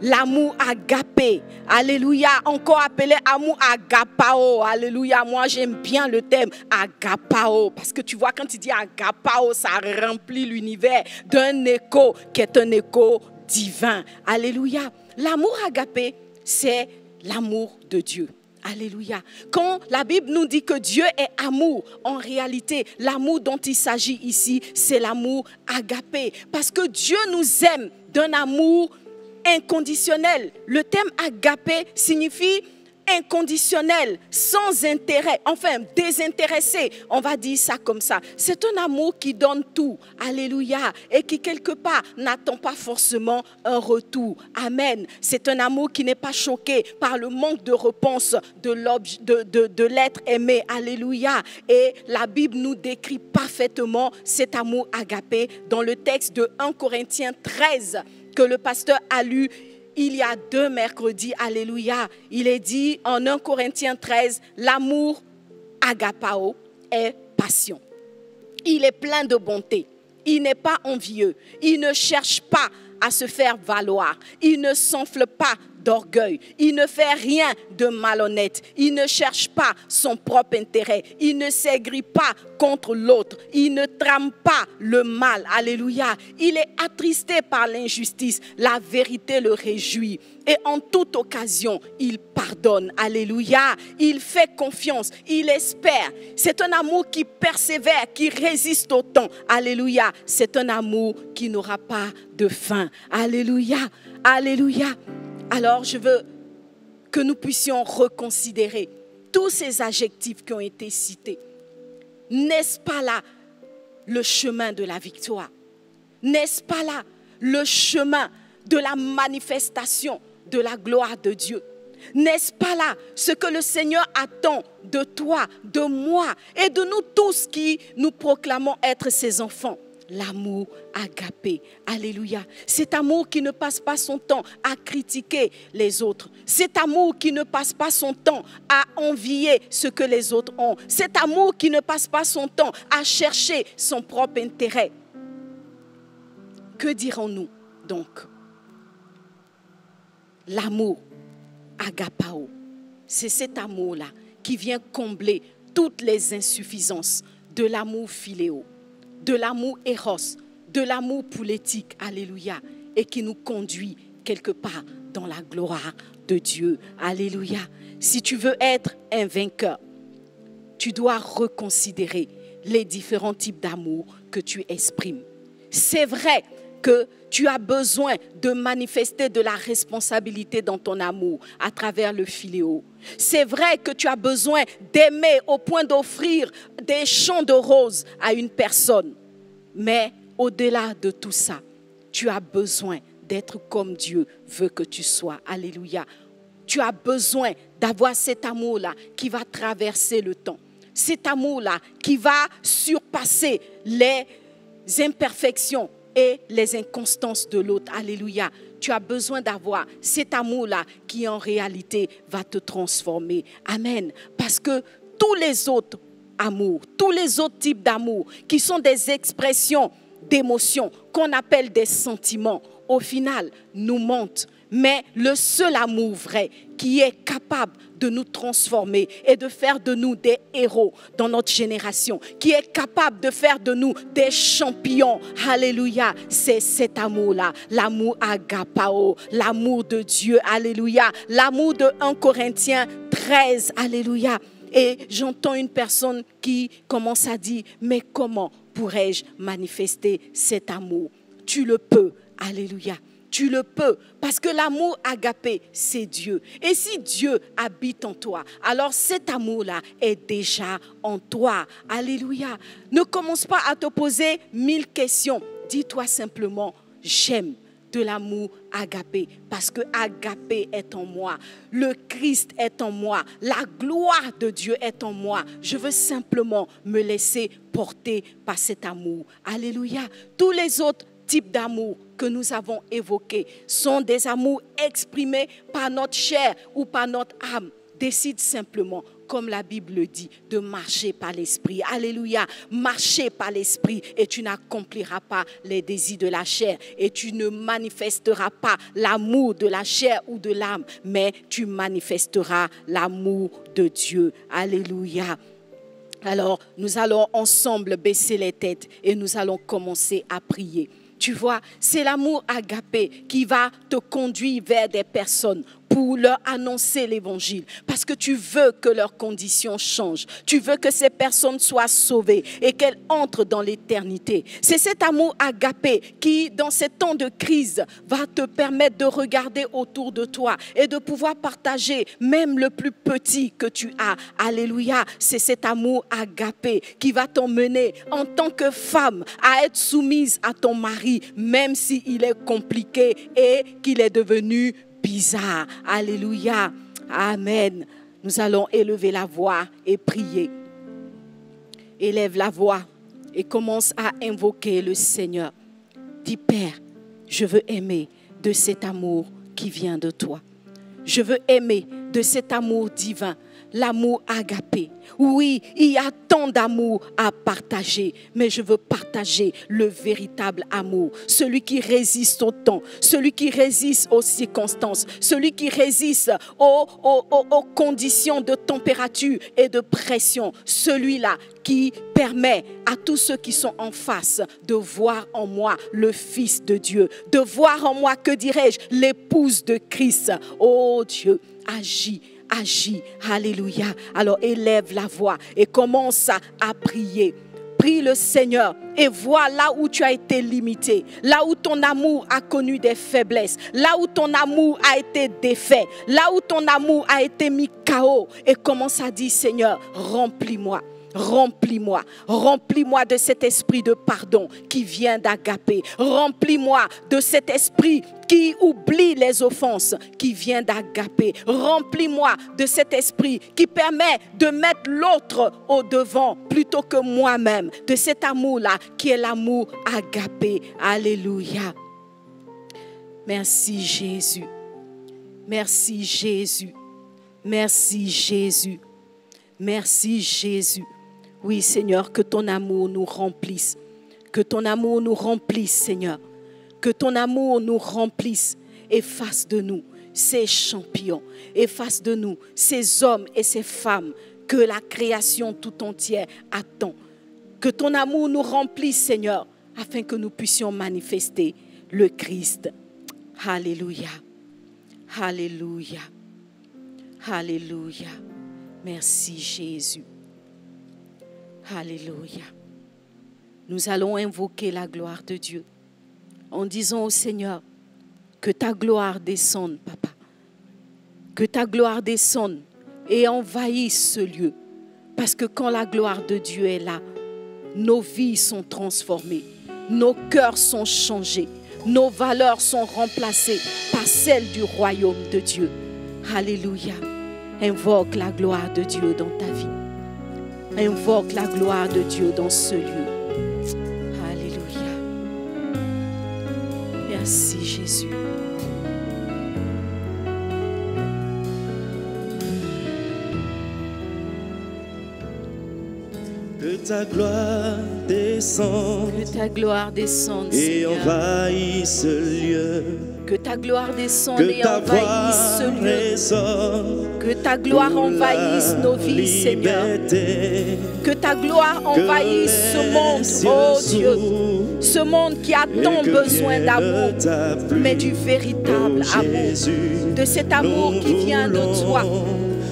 [SPEAKER 7] L'amour agapé. Alléluia, encore appelé amour agapao. Alléluia, moi j'aime bien le thème agapao. Parce que tu vois, quand tu dis agapao, ça remplit l'univers d'un écho qui est un écho divin. Alléluia. L'amour agapé, c'est l'amour de Dieu. Alléluia. Quand la Bible nous dit que Dieu est amour, en réalité, l'amour dont il s'agit ici, c'est l'amour agapé. Parce que Dieu nous aime d'un amour inconditionnel. Le terme agapé signifie inconditionnel, sans intérêt, enfin désintéressé, on va dire ça comme ça. C'est un amour qui donne tout, alléluia, et qui quelque part n'attend pas forcément un retour, amen. C'est un amour qui n'est pas choqué par le manque de réponse de l'être aimé, alléluia. Et la Bible nous décrit parfaitement cet amour agapé dans le texte de 1 Corinthiens 13 que le pasteur a lu il y a 2 mercredis, alléluia. Il est dit en 1 Corinthiens 13, l'amour agapao est passion. Il est plein de bonté. Il n'est pas envieux. Il ne cherche pas à se faire valoir. Il ne s'enfle pas d'orgueil. Il ne fait rien de malhonnête. Il ne cherche pas son propre intérêt. Il ne s'aigrit pas contre l'autre. Il ne trame pas le mal. Alléluia. Il est attristé par l'injustice. La vérité le réjouit. Et en toute occasion, il pardonne. Alléluia. Il fait confiance. Il espère. C'est un amour qui persévère, qui résiste au temps. Alléluia. C'est un amour qui n'aura pas de fin. Alléluia. Alléluia. Alors, je veux que nous puissions reconsidérer tous ces adjectifs qui ont été cités. N'est-ce pas là le chemin de la victoire? N'est-ce pas là le chemin de la manifestation de la gloire de Dieu? N'est-ce pas là ce que le Seigneur attend de toi, de moi et de nous tous qui nous proclamons être ses enfants? L'amour agapé. Alléluia. Cet amour qui ne passe pas son temps à critiquer les autres. Cet amour qui ne passe pas son temps à envier ce que les autres ont. Cet amour qui ne passe pas son temps à chercher son propre intérêt. Que dirons-nous donc? L'amour agapao, c'est cet amour-là qui vient combler toutes les insuffisances de l'amour philéo, de l'amour éros, de l'amour pour l'éthique, alléluia, et qui nous conduit quelque part dans la gloire de Dieu, alléluia. Si tu veux être un vainqueur, tu dois reconsidérer les différents types d'amour que tu exprimes. C'est vrai que tu as besoin de manifester de la responsabilité dans ton amour à travers le philéo. C'est vrai que tu as besoin d'aimer au point d'offrir des champs de roses à une personne. Mais au-delà de tout ça, tu as besoin d'être comme Dieu veut que tu sois. Alléluia. Tu as besoin d'avoir cet amour-là qui va traverser le temps. Cet amour-là qui va surpasser les imperfections et les inconstances de l'autre. Alléluia. Tu as besoin d'avoir cet amour-là qui en réalité va te transformer. Amen. Parce que tous les autres amours, tous les autres types d'amour qui sont des expressions d'émotions qu'on appelle des sentiments, au final nous mentent. Mais le seul amour vrai qui est capable de nous transformer et de faire de nous des héros dans notre génération, qui est capable de faire de nous des champions, alléluia, c'est cet amour-là, l'amour agapao, l'amour de Dieu, alléluia, l'amour de 1 Corinthiens 13, alléluia. Et j'entends une personne qui commence à dire, mais comment pourrais-je manifester cet amour? Tu le peux, alléluia. Tu le peux, parce que l'amour agapé, c'est Dieu. Et si Dieu habite en toi, alors cet amour-là est déjà en toi. Alléluia. Ne commence pas à te poser 1000 questions. Dis-toi simplement, j'aime de l'amour agapé, parce que agapé est en moi. Le Christ est en moi. La gloire de Dieu est en moi. Je veux simplement me laisser porter par cet amour. Alléluia. Tous les autres types d'amour que nous avons évoqués sont des amours exprimés par notre chair ou par notre âme. Décide simplement, comme la Bible le dit, de marcher par l'esprit. Alléluia, marcher par l'esprit et tu n'accompliras pas les désirs de la chair et tu ne manifesteras pas l'amour de la chair ou de l'âme, mais tu manifesteras l'amour de Dieu. Alléluia. Alors, nous allons ensemble baisser les têtes et nous allons commencer à prier. Tu vois, c'est l'amour agapé qui va te conduire vers des personnes pour leur annoncer l'évangile. Parce que tu veux que leurs conditions changent. Tu veux que ces personnes soient sauvées et qu'elles entrent dans l'éternité. C'est cet amour agapé qui, dans ces temps de crise, va te permettre de regarder autour de toi et de pouvoir partager même le plus petit que tu as. Alléluia. C'est cet amour agapé qui va t'emmener en tant que femme à être soumise à ton mari, même s'il est compliqué et qu'il est devenu bizarre. Alléluia. Amen. Nous allons élever la voix et prier. Élève la voix et commence à invoquer le Seigneur. Dis, Père, je veux aimer de cet amour qui vient de toi. Je veux aimer de cet amour divin, l'amour agapé. Oui, il y a tant d'amour à partager, mais je veux partager le véritable amour, celui qui résiste au temps, celui qui résiste aux circonstances, celui qui résiste aux conditions de température et de pression, celui-là qui permet à tous ceux qui sont en face de voir en moi le Fils de Dieu, de voir en moi, que dirais-je, l'épouse de Christ. Oh Dieu, agis. Agis, alléluia. Alors élève la voix et commence à prier. Prie le Seigneur et vois là où tu as été limité, là où ton amour a connu des faiblesses, là où ton amour a été défait, là où ton amour a été mis KO, et commence à dire, Seigneur, remplis-moi. Remplis-moi, remplis-moi de cet esprit de pardon qui vient d'agapé. Remplis-moi de cet esprit qui oublie les offenses qui vient d'agapé. Remplis-moi de cet esprit qui permet de mettre l'autre au devant plutôt que moi-même. De cet amour-là qui est l'amour agapé. Alléluia. Merci Jésus. Merci Jésus. Merci Jésus. Merci Jésus. Oui, Seigneur, que ton amour nous remplisse. Que ton amour nous remplisse, Seigneur. Que ton amour nous remplisse et fasse de nous ces champions. Et fasse de nous ces hommes et ces femmes que la création tout entière attend. Que ton amour nous remplisse, Seigneur, afin que nous puissions manifester le Christ. Alléluia. Alléluia. Alléluia. Merci Jésus. Alléluia. Nous allons invoquer la gloire de Dieu en disant au Seigneur que ta gloire descende, Papa. Que ta gloire descende et envahisse ce lieu. Parce que quand la gloire de Dieu est là, nos vies sont transformées, nos cœurs sont changés, nos valeurs sont remplacées par celles du royaume de Dieu. Alléluia. Invoque la gloire de Dieu dans ta vie. Invoque la gloire de Dieu dans ce lieu. Alléluia. Merci Jésus.
[SPEAKER 4] Que ta gloire descende.
[SPEAKER 7] Que ta gloire descende,
[SPEAKER 4] et
[SPEAKER 7] Seigneur.
[SPEAKER 4] envahisse ce lieu.
[SPEAKER 7] Que ta gloire descende
[SPEAKER 4] Que
[SPEAKER 7] et
[SPEAKER 4] ta
[SPEAKER 7] envahisse ce
[SPEAKER 4] voix
[SPEAKER 7] lieu.
[SPEAKER 4] résonne.
[SPEAKER 7] Que ta gloire
[SPEAKER 4] pour
[SPEAKER 7] envahisse
[SPEAKER 4] la
[SPEAKER 7] nos vies, Seigneur.
[SPEAKER 4] liberté.
[SPEAKER 7] Que ta gloire envahisse
[SPEAKER 4] Que
[SPEAKER 7] ce monde,
[SPEAKER 4] les
[SPEAKER 7] oh
[SPEAKER 4] cieux
[SPEAKER 7] Dieu.
[SPEAKER 4] s'ouvrent.
[SPEAKER 7] Ce monde qui a
[SPEAKER 4] Et
[SPEAKER 7] tant
[SPEAKER 4] que
[SPEAKER 7] besoin
[SPEAKER 4] vienne
[SPEAKER 7] d'amour,
[SPEAKER 4] ta pluie.
[SPEAKER 7] mais du véritable
[SPEAKER 4] Oh,
[SPEAKER 7] amour.
[SPEAKER 4] Jésus,
[SPEAKER 7] De cet amour qui vient de toi.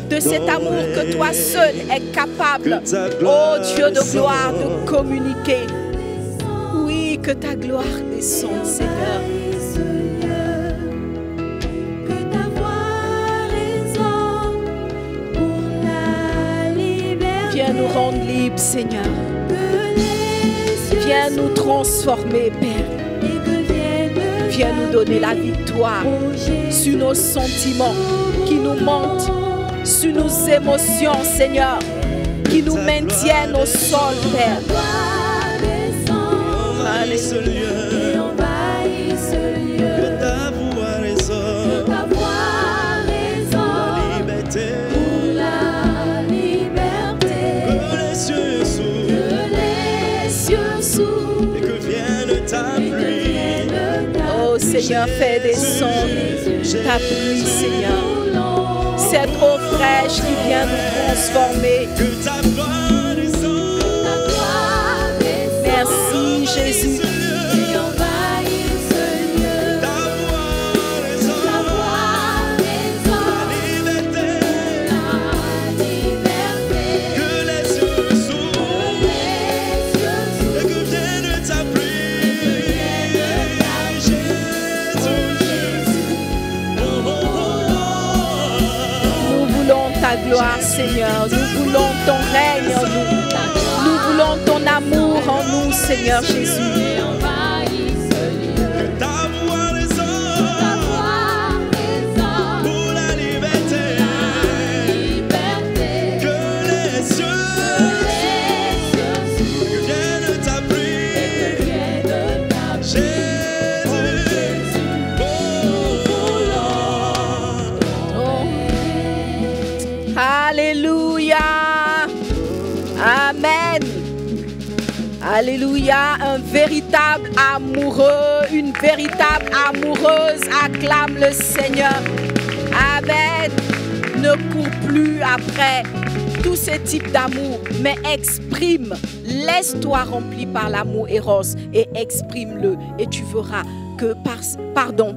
[SPEAKER 7] De cet amour que toi seul es capable,
[SPEAKER 4] Que ta
[SPEAKER 7] oh
[SPEAKER 4] gloire
[SPEAKER 7] Dieu de gloire,
[SPEAKER 4] descende.
[SPEAKER 7] de communiquer. Oui, que ta gloire descende, Seigneur.
[SPEAKER 5] Que ta voix résonne pour la liberté.
[SPEAKER 7] Viens nous rendre libres, Seigneur.
[SPEAKER 5] Que les cieux
[SPEAKER 7] Viens nous transformer, Père.
[SPEAKER 5] et que vienne
[SPEAKER 7] Viens nous donner la victoire
[SPEAKER 5] oh Jésus,
[SPEAKER 7] sur nos sentiments qui nous mentent, sur nos émotions, Seigneur, qui nous maintiennent au sol, Père.
[SPEAKER 5] gloire descend
[SPEAKER 4] envahisse ce lieu.
[SPEAKER 5] et envahisse ce lieu.
[SPEAKER 4] Que ta voix
[SPEAKER 5] Que
[SPEAKER 4] résonne.
[SPEAKER 5] ta voix résonne
[SPEAKER 4] Liberté.
[SPEAKER 5] pour la liberté.
[SPEAKER 4] Que les cieux s'ouvrent.
[SPEAKER 5] Que les cieux s'ouvrent
[SPEAKER 4] Et que vienne ta
[SPEAKER 5] et que
[SPEAKER 4] pluie.
[SPEAKER 5] vienne ta
[SPEAKER 7] Oh Seigneur, fais descendre ta pluie, Seigneur. Cette eau fraîche qui vient nous transformer.
[SPEAKER 4] Que ta gloire descende.
[SPEAKER 5] gloire descend
[SPEAKER 7] Merci Jésus.
[SPEAKER 5] et envahisse ce lieu.
[SPEAKER 4] Ta voix
[SPEAKER 5] Ta
[SPEAKER 4] résonne.
[SPEAKER 5] voix résonne
[SPEAKER 4] Liberté.
[SPEAKER 5] la liberté.
[SPEAKER 4] Que les cieux s'ouvrent.
[SPEAKER 5] Les cieux
[SPEAKER 4] Et que vienne ta pluie. Jésus. Oh, oh, oh.
[SPEAKER 7] Nous voulons ta gloire, Seigneur. Nous voulons ton règne en nous. Nous voulons ton amour en nous, Seigneur Jésus.
[SPEAKER 5] et envahisse ce lieu.
[SPEAKER 4] Ta voix résonne.
[SPEAKER 5] Ta voix résonne
[SPEAKER 4] Pour la liberté.
[SPEAKER 5] liberté.
[SPEAKER 4] Que les cieux
[SPEAKER 5] Les cieux s'ouvrent
[SPEAKER 4] que vienne ta pluie.
[SPEAKER 5] et vienne ta pluie.
[SPEAKER 4] Jésus. Oh.
[SPEAKER 7] Alléluia. Amen. Alléluia. Un véritable amoureux, une véritable amoureuse acclame le Seigneur. Amen. Ne cours plus après tous ces types d'amour, mais exprime. Laisse-toi remplir par l'amour Eros et exprime-le. Et tu verras que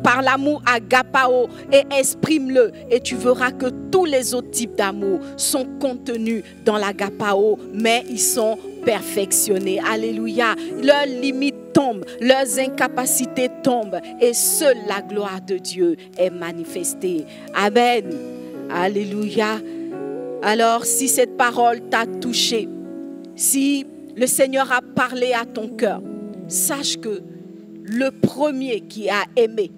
[SPEAKER 7] par l'amour agapao, et exprime-le. Et tu verras que tous les autres types d'amour sont contenus dans l'agapao, mais ils sont perfectionnés. Alléluia. Leurs limites tombent, leurs incapacités tombent, et seule la gloire de Dieu est manifestée. Amen. Alléluia. Alors, si cette parole t'a touché, si le Seigneur a parlé à ton cœur, sache que le premier qui a aimé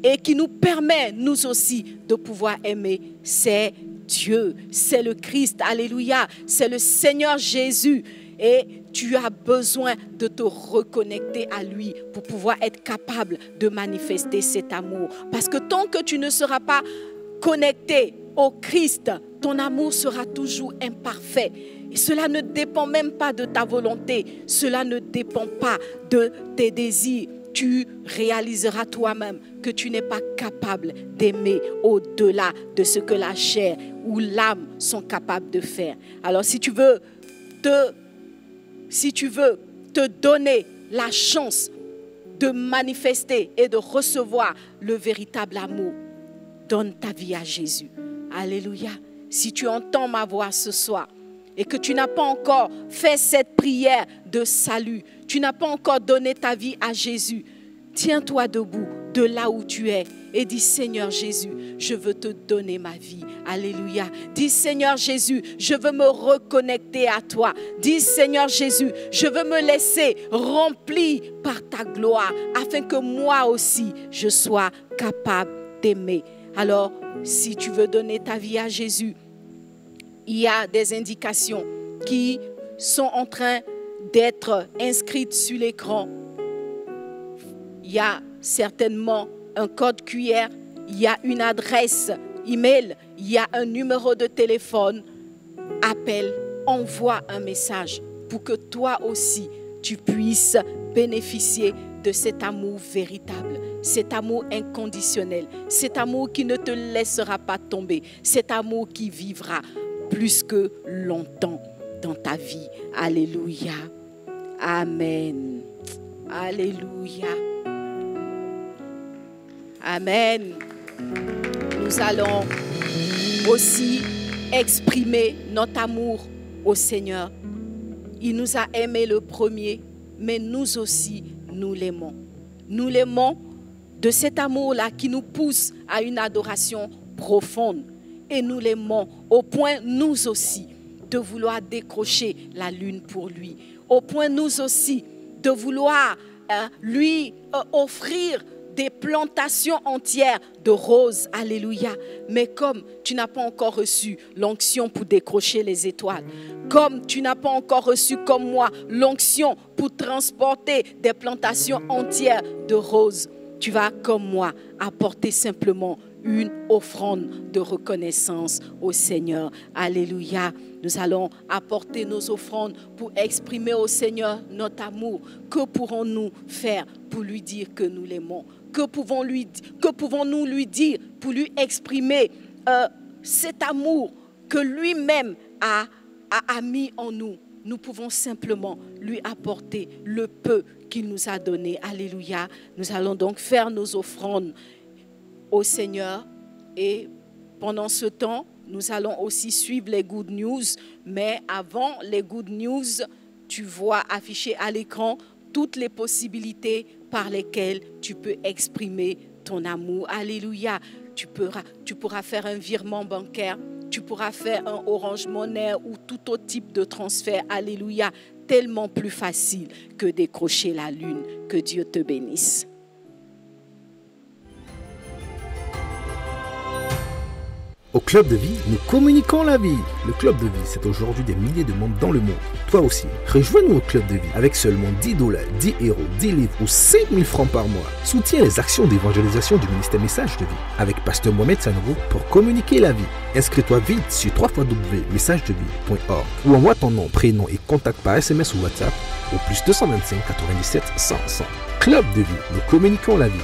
[SPEAKER 7] et qui nous permet, nous aussi, de pouvoir aimer, c'est Dieu, c'est le Christ. Alléluia. C'est le Seigneur Jésus. Et tu as besoin de te reconnecter à lui pour pouvoir être capable de manifester cet amour. Parce que tant que tu ne seras pas connecté au Christ, ton amour sera toujours imparfait. Et cela ne dépend même pas de ta volonté. Cela ne dépend pas de tes désirs. Tu réaliseras toi-même que tu n'es pas capable d'aimer au-delà de ce que la chair ou l'âme sont capables de faire. Alors si tu veux te donner la chance de manifester et de recevoir le véritable amour, donne ta vie à Jésus. Alléluia. Si tu entends ma voix ce soir et que tu n'as pas encore fait cette prière de salut, tu n'as pas encore donné ta vie à Jésus, tiens-toi debout de là où tu es et dis Seigneur Jésus, je veux te donner ma vie. Alléluia. Dis Seigneur Jésus, je veux me reconnecter à toi. Dis Seigneur Jésus, je veux me laisser remplir par ta gloire afin que moi aussi je sois capable d'aimer. Alors, si tu veux donner ta vie à Jésus, il y a des indications qui sont en train d'être inscrites sur l'écran. Il y a certainement un code QR, il y a une adresse email, il y a un numéro de téléphone. Appelle, envoie un message pour que toi aussi tu puisses bénéficier de cet amour véritable, cet amour inconditionnel, cet amour qui ne te laissera pas tomber, cet amour qui vivra plus que longtemps dans ta vie. Alléluia. Amen. Alléluia. Amen. Nous allons aussi exprimer notre amour au Seigneur. Il nous a aimés le premier, mais nous aussi, nous l'aimons. Nous l'aimons de cet amour-là qui nous pousse à une adoration profonde. Et nous l'aimons au point, nous aussi, de vouloir décrocher la lune pour lui. Au point, nous aussi, de vouloir lui offrir des plantations entières de roses. Alléluia. Mais comme tu n'as pas encore reçu l'onction pour décrocher les étoiles, comme tu n'as pas encore reçu comme moi l'onction pour transporter des plantations entières de roses, tu vas comme moi apporter simplement une offrande de reconnaissance au Seigneur. Alléluia. Nous allons apporter nos offrandes pour exprimer au Seigneur notre amour. Que pourrons-nous faire pour lui dire que nous l'aimons? Que pouvons-nous lui dire pour lui exprimer cet amour que lui-même a mis en nous? Nous pouvons simplement lui apporter le peu qu'il nous a donné. Alléluia. Nous allons donc faire nos offrandes au Seigneur et pendant ce temps, nous allons aussi suivre les good news. Mais avant les good news, tu vois affiché à l'écran toutes les possibilités par lesquelles tu peux exprimer ton amour. Alléluia. Tu pourras faire un virement bancaire, tu pourras faire un Orange Money ou tout autre type de transfert. Alléluia. Tellement plus facile que décrocher la lune. Que Dieu te bénisse.
[SPEAKER 8] Au Club de Vie, nous communiquons la vie. Le Club de Vie, c'est aujourd'hui des milliers de membres dans le monde. Toi aussi, rejoins-nous au Club de Vie avec seulement $10, 10 €, 10 livres ou 5 000 francs par mois. Soutiens les actions d'évangélisation du ministère Message de Vie avec Pasteur Mohamed Sanogo pour communiquer la vie. Inscris-toi vite sur www.messagedevie.org ou envoie ton nom, prénom et contact par SMS ou WhatsApp au plus 225 97 100 100. Club de Vie, nous communiquons la vie.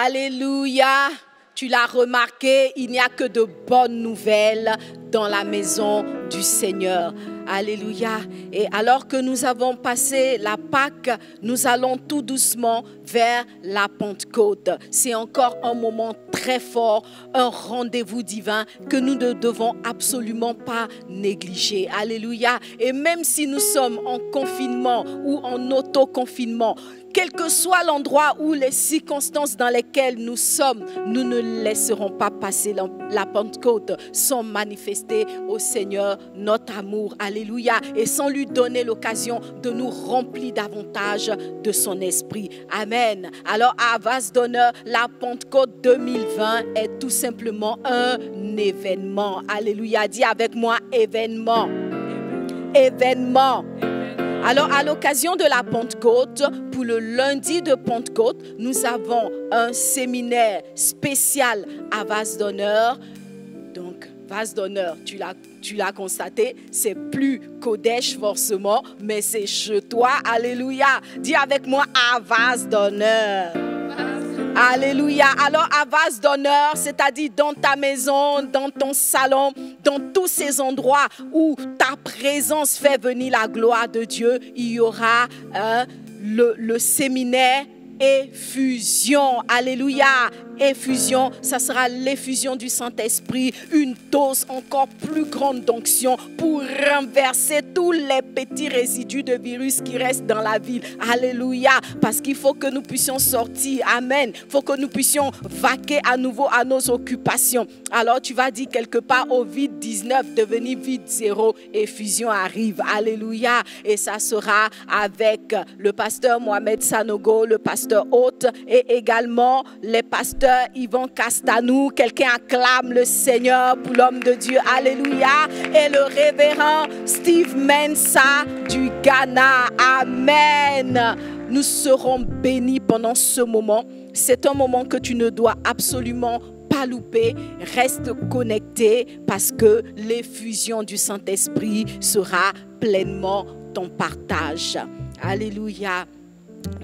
[SPEAKER 7] Alléluia. Tu l'as remarqué, il n'y a que de bonnes nouvelles dans la maison du Seigneur. Alléluia. Et alors que nous avons passé la Pâque, nous allons tout doucement vers la Pentecôte. C'est encore un moment très fort, un rendez-vous divin que nous ne devons absolument pas négliger. Alléluia. Et même si nous sommes en confinement ou en auto-confinement, quel que soit l'endroit ou les circonstances dans lesquelles nous sommes, nous ne laisserons pas passer la Pentecôte sans manifester au Seigneur notre amour. Alléluia. Alléluia. Et sans lui donner l'occasion de nous remplir davantage de son esprit. Amen. Alors, à Vase d'honneur, la Pentecôte 2020 est tout simplement un événement. Alléluia. Dis avec moi, événement. Événement. Alors, à l'occasion de la Pentecôte, pour le lundi de Pentecôte, nous avons un séminaire spécial à Vase d'honneur. Donc, Vase d'honneur, tu l'as constaté, c'est plus Kodesh forcément, mais c'est chez toi. Alléluia. Dis avec moi, à Vase d'honneur. Alléluia. Alors, à Vase d'honneur, c'est-à-dire dans ta maison, dans ton salon, dans tous ces endroits où ta présence fait venir la gloire de Dieu, il y aura le séminaire effusion. Alléluia. Effusion, ça sera l'effusion du Saint-Esprit, une dose encore plus grande d'onction pour renverser tous les petits résidus de virus qui restent dans la ville. Alléluia. Parce qu'il faut que nous puissions sortir. Amen. Il faut que nous puissions vaquer à nouveau à nos occupations. Alors tu vas dire quelque part au vide 19, devenir vide 0. Effusion arrive. Alléluia. Et ça sera avec le pasteur Mohamed Sanogo, le pasteur hôte et également les pasteurs Yvan Castanou. Quelqu'un acclame le Seigneur pour l'homme de Dieu. Alléluia. Et le révérend Steve Mensah du Ghana. Amen. Nous serons bénis pendant ce moment. C'est un moment que tu ne dois absolument pas louper. Reste connecté parce que l'effusion du Saint-Esprit sera pleinement ton partage. Alléluia.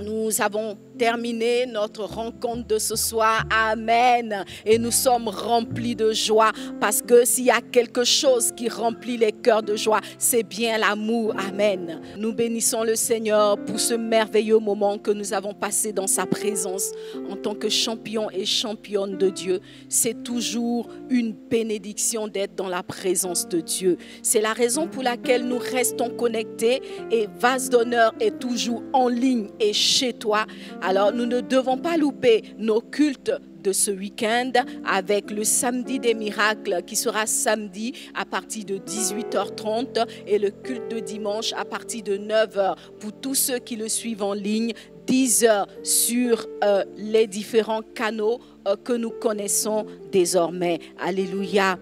[SPEAKER 7] Nous avons terminé notre rencontre de ce soir. Amen. Et nous sommes remplis de joie parce que s'il y a quelque chose qui remplit les cœurs de joie, c'est bien l'amour. Amen. Nous bénissons le Seigneur pour ce merveilleux moment que nous avons passé dans sa présence en tant que champion et championne de Dieu. C'est toujours une bénédiction d'être dans la présence de Dieu. C'est la raison pour laquelle nous restons connectés et Vase d'honneur est toujours en ligne et chez toi. Alors, nous ne devons pas louper nos cultes de ce week-end avec le samedi des miracles qui sera samedi à partir de 18h30 et le culte de dimanche à partir de 9h. Pour tous ceux qui le suivent en ligne, 10h sur les différents canaux que nous connaissons désormais. Alléluia.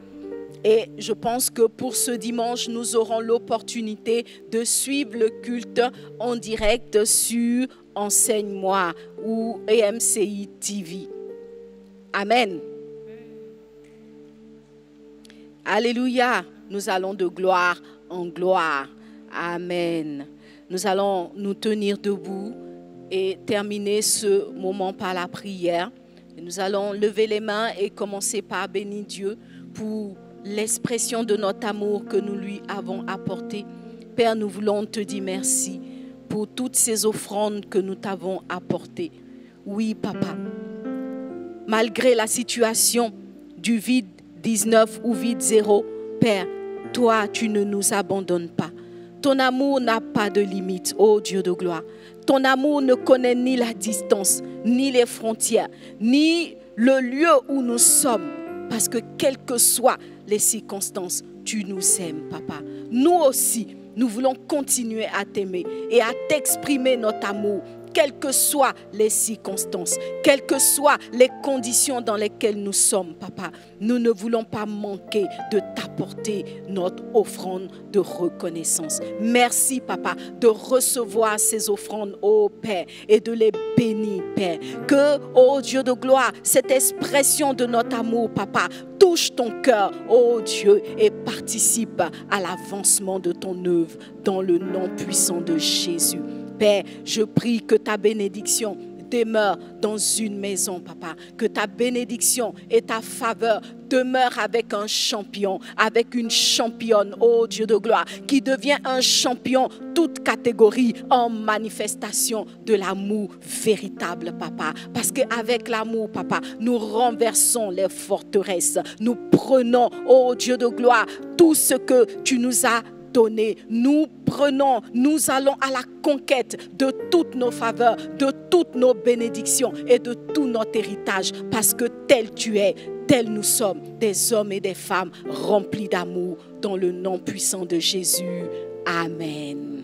[SPEAKER 7] Et je pense que pour ce dimanche, nous aurons l'opportunité de suivre le culte en direct sur Enseigne-moi ou EMCI TV. Amen. Alléluia. Nous allons de gloire en gloire. Amen. Nous allons nous tenir debout et terminer ce moment par la prière. Nous allons lever les mains et commencer par bénir Dieu pour l'expression de notre amour que nous lui avons apporté. Père, nous voulons te dire merci pour toutes ces offrandes que nous t'avons apportées. Oui, Papa, malgré la situation du vide 19 ou vide 0, Père, toi, tu ne nous abandonnes pas. Ton amour n'a pas de limite, ô Dieu de gloire. Ton amour ne connaît ni la distance, ni les frontières, ni le lieu où nous sommes. Parce que quelles que soient les circonstances, tu nous aimes, Papa. Nous aussi, nous voulons continuer à t'aimer et à t'exprimer notre amour, quelles que soient les circonstances, quelles que soient les conditions dans lesquelles nous sommes, Papa. Nous ne voulons pas manquer de t'apporter notre offrande de reconnaissance. Merci, Papa, de recevoir ces offrandes, ô Père, et de les bénir, Père. Que, ô Dieu de gloire, cette expression de notre amour, Papa, touche ton cœur, ô Dieu, et participe à l'avancement de ton œuvre dans le nom puissant de Jésus. Père, je prie que ta bénédiction demeure dans une maison, Papa. Que ta bénédiction et ta faveur demeurent avec un champion, avec une championne, ô Dieu de gloire, qui devient un champion, toute catégorie, en manifestation de l'amour véritable, Papa. Parce qu'avec l'amour, Papa, nous renversons les forteresses. Nous prenons, ô Dieu de gloire, tout ce que tu nous as donné. Nous prenons, nous allons à la conquête de toutes nos faveurs, de toutes nos bénédictions et de tout notre héritage, parce que tel tu es, tels nous sommes, des hommes et des femmes remplis d'amour, dans le nom puissant de Jésus. Amen.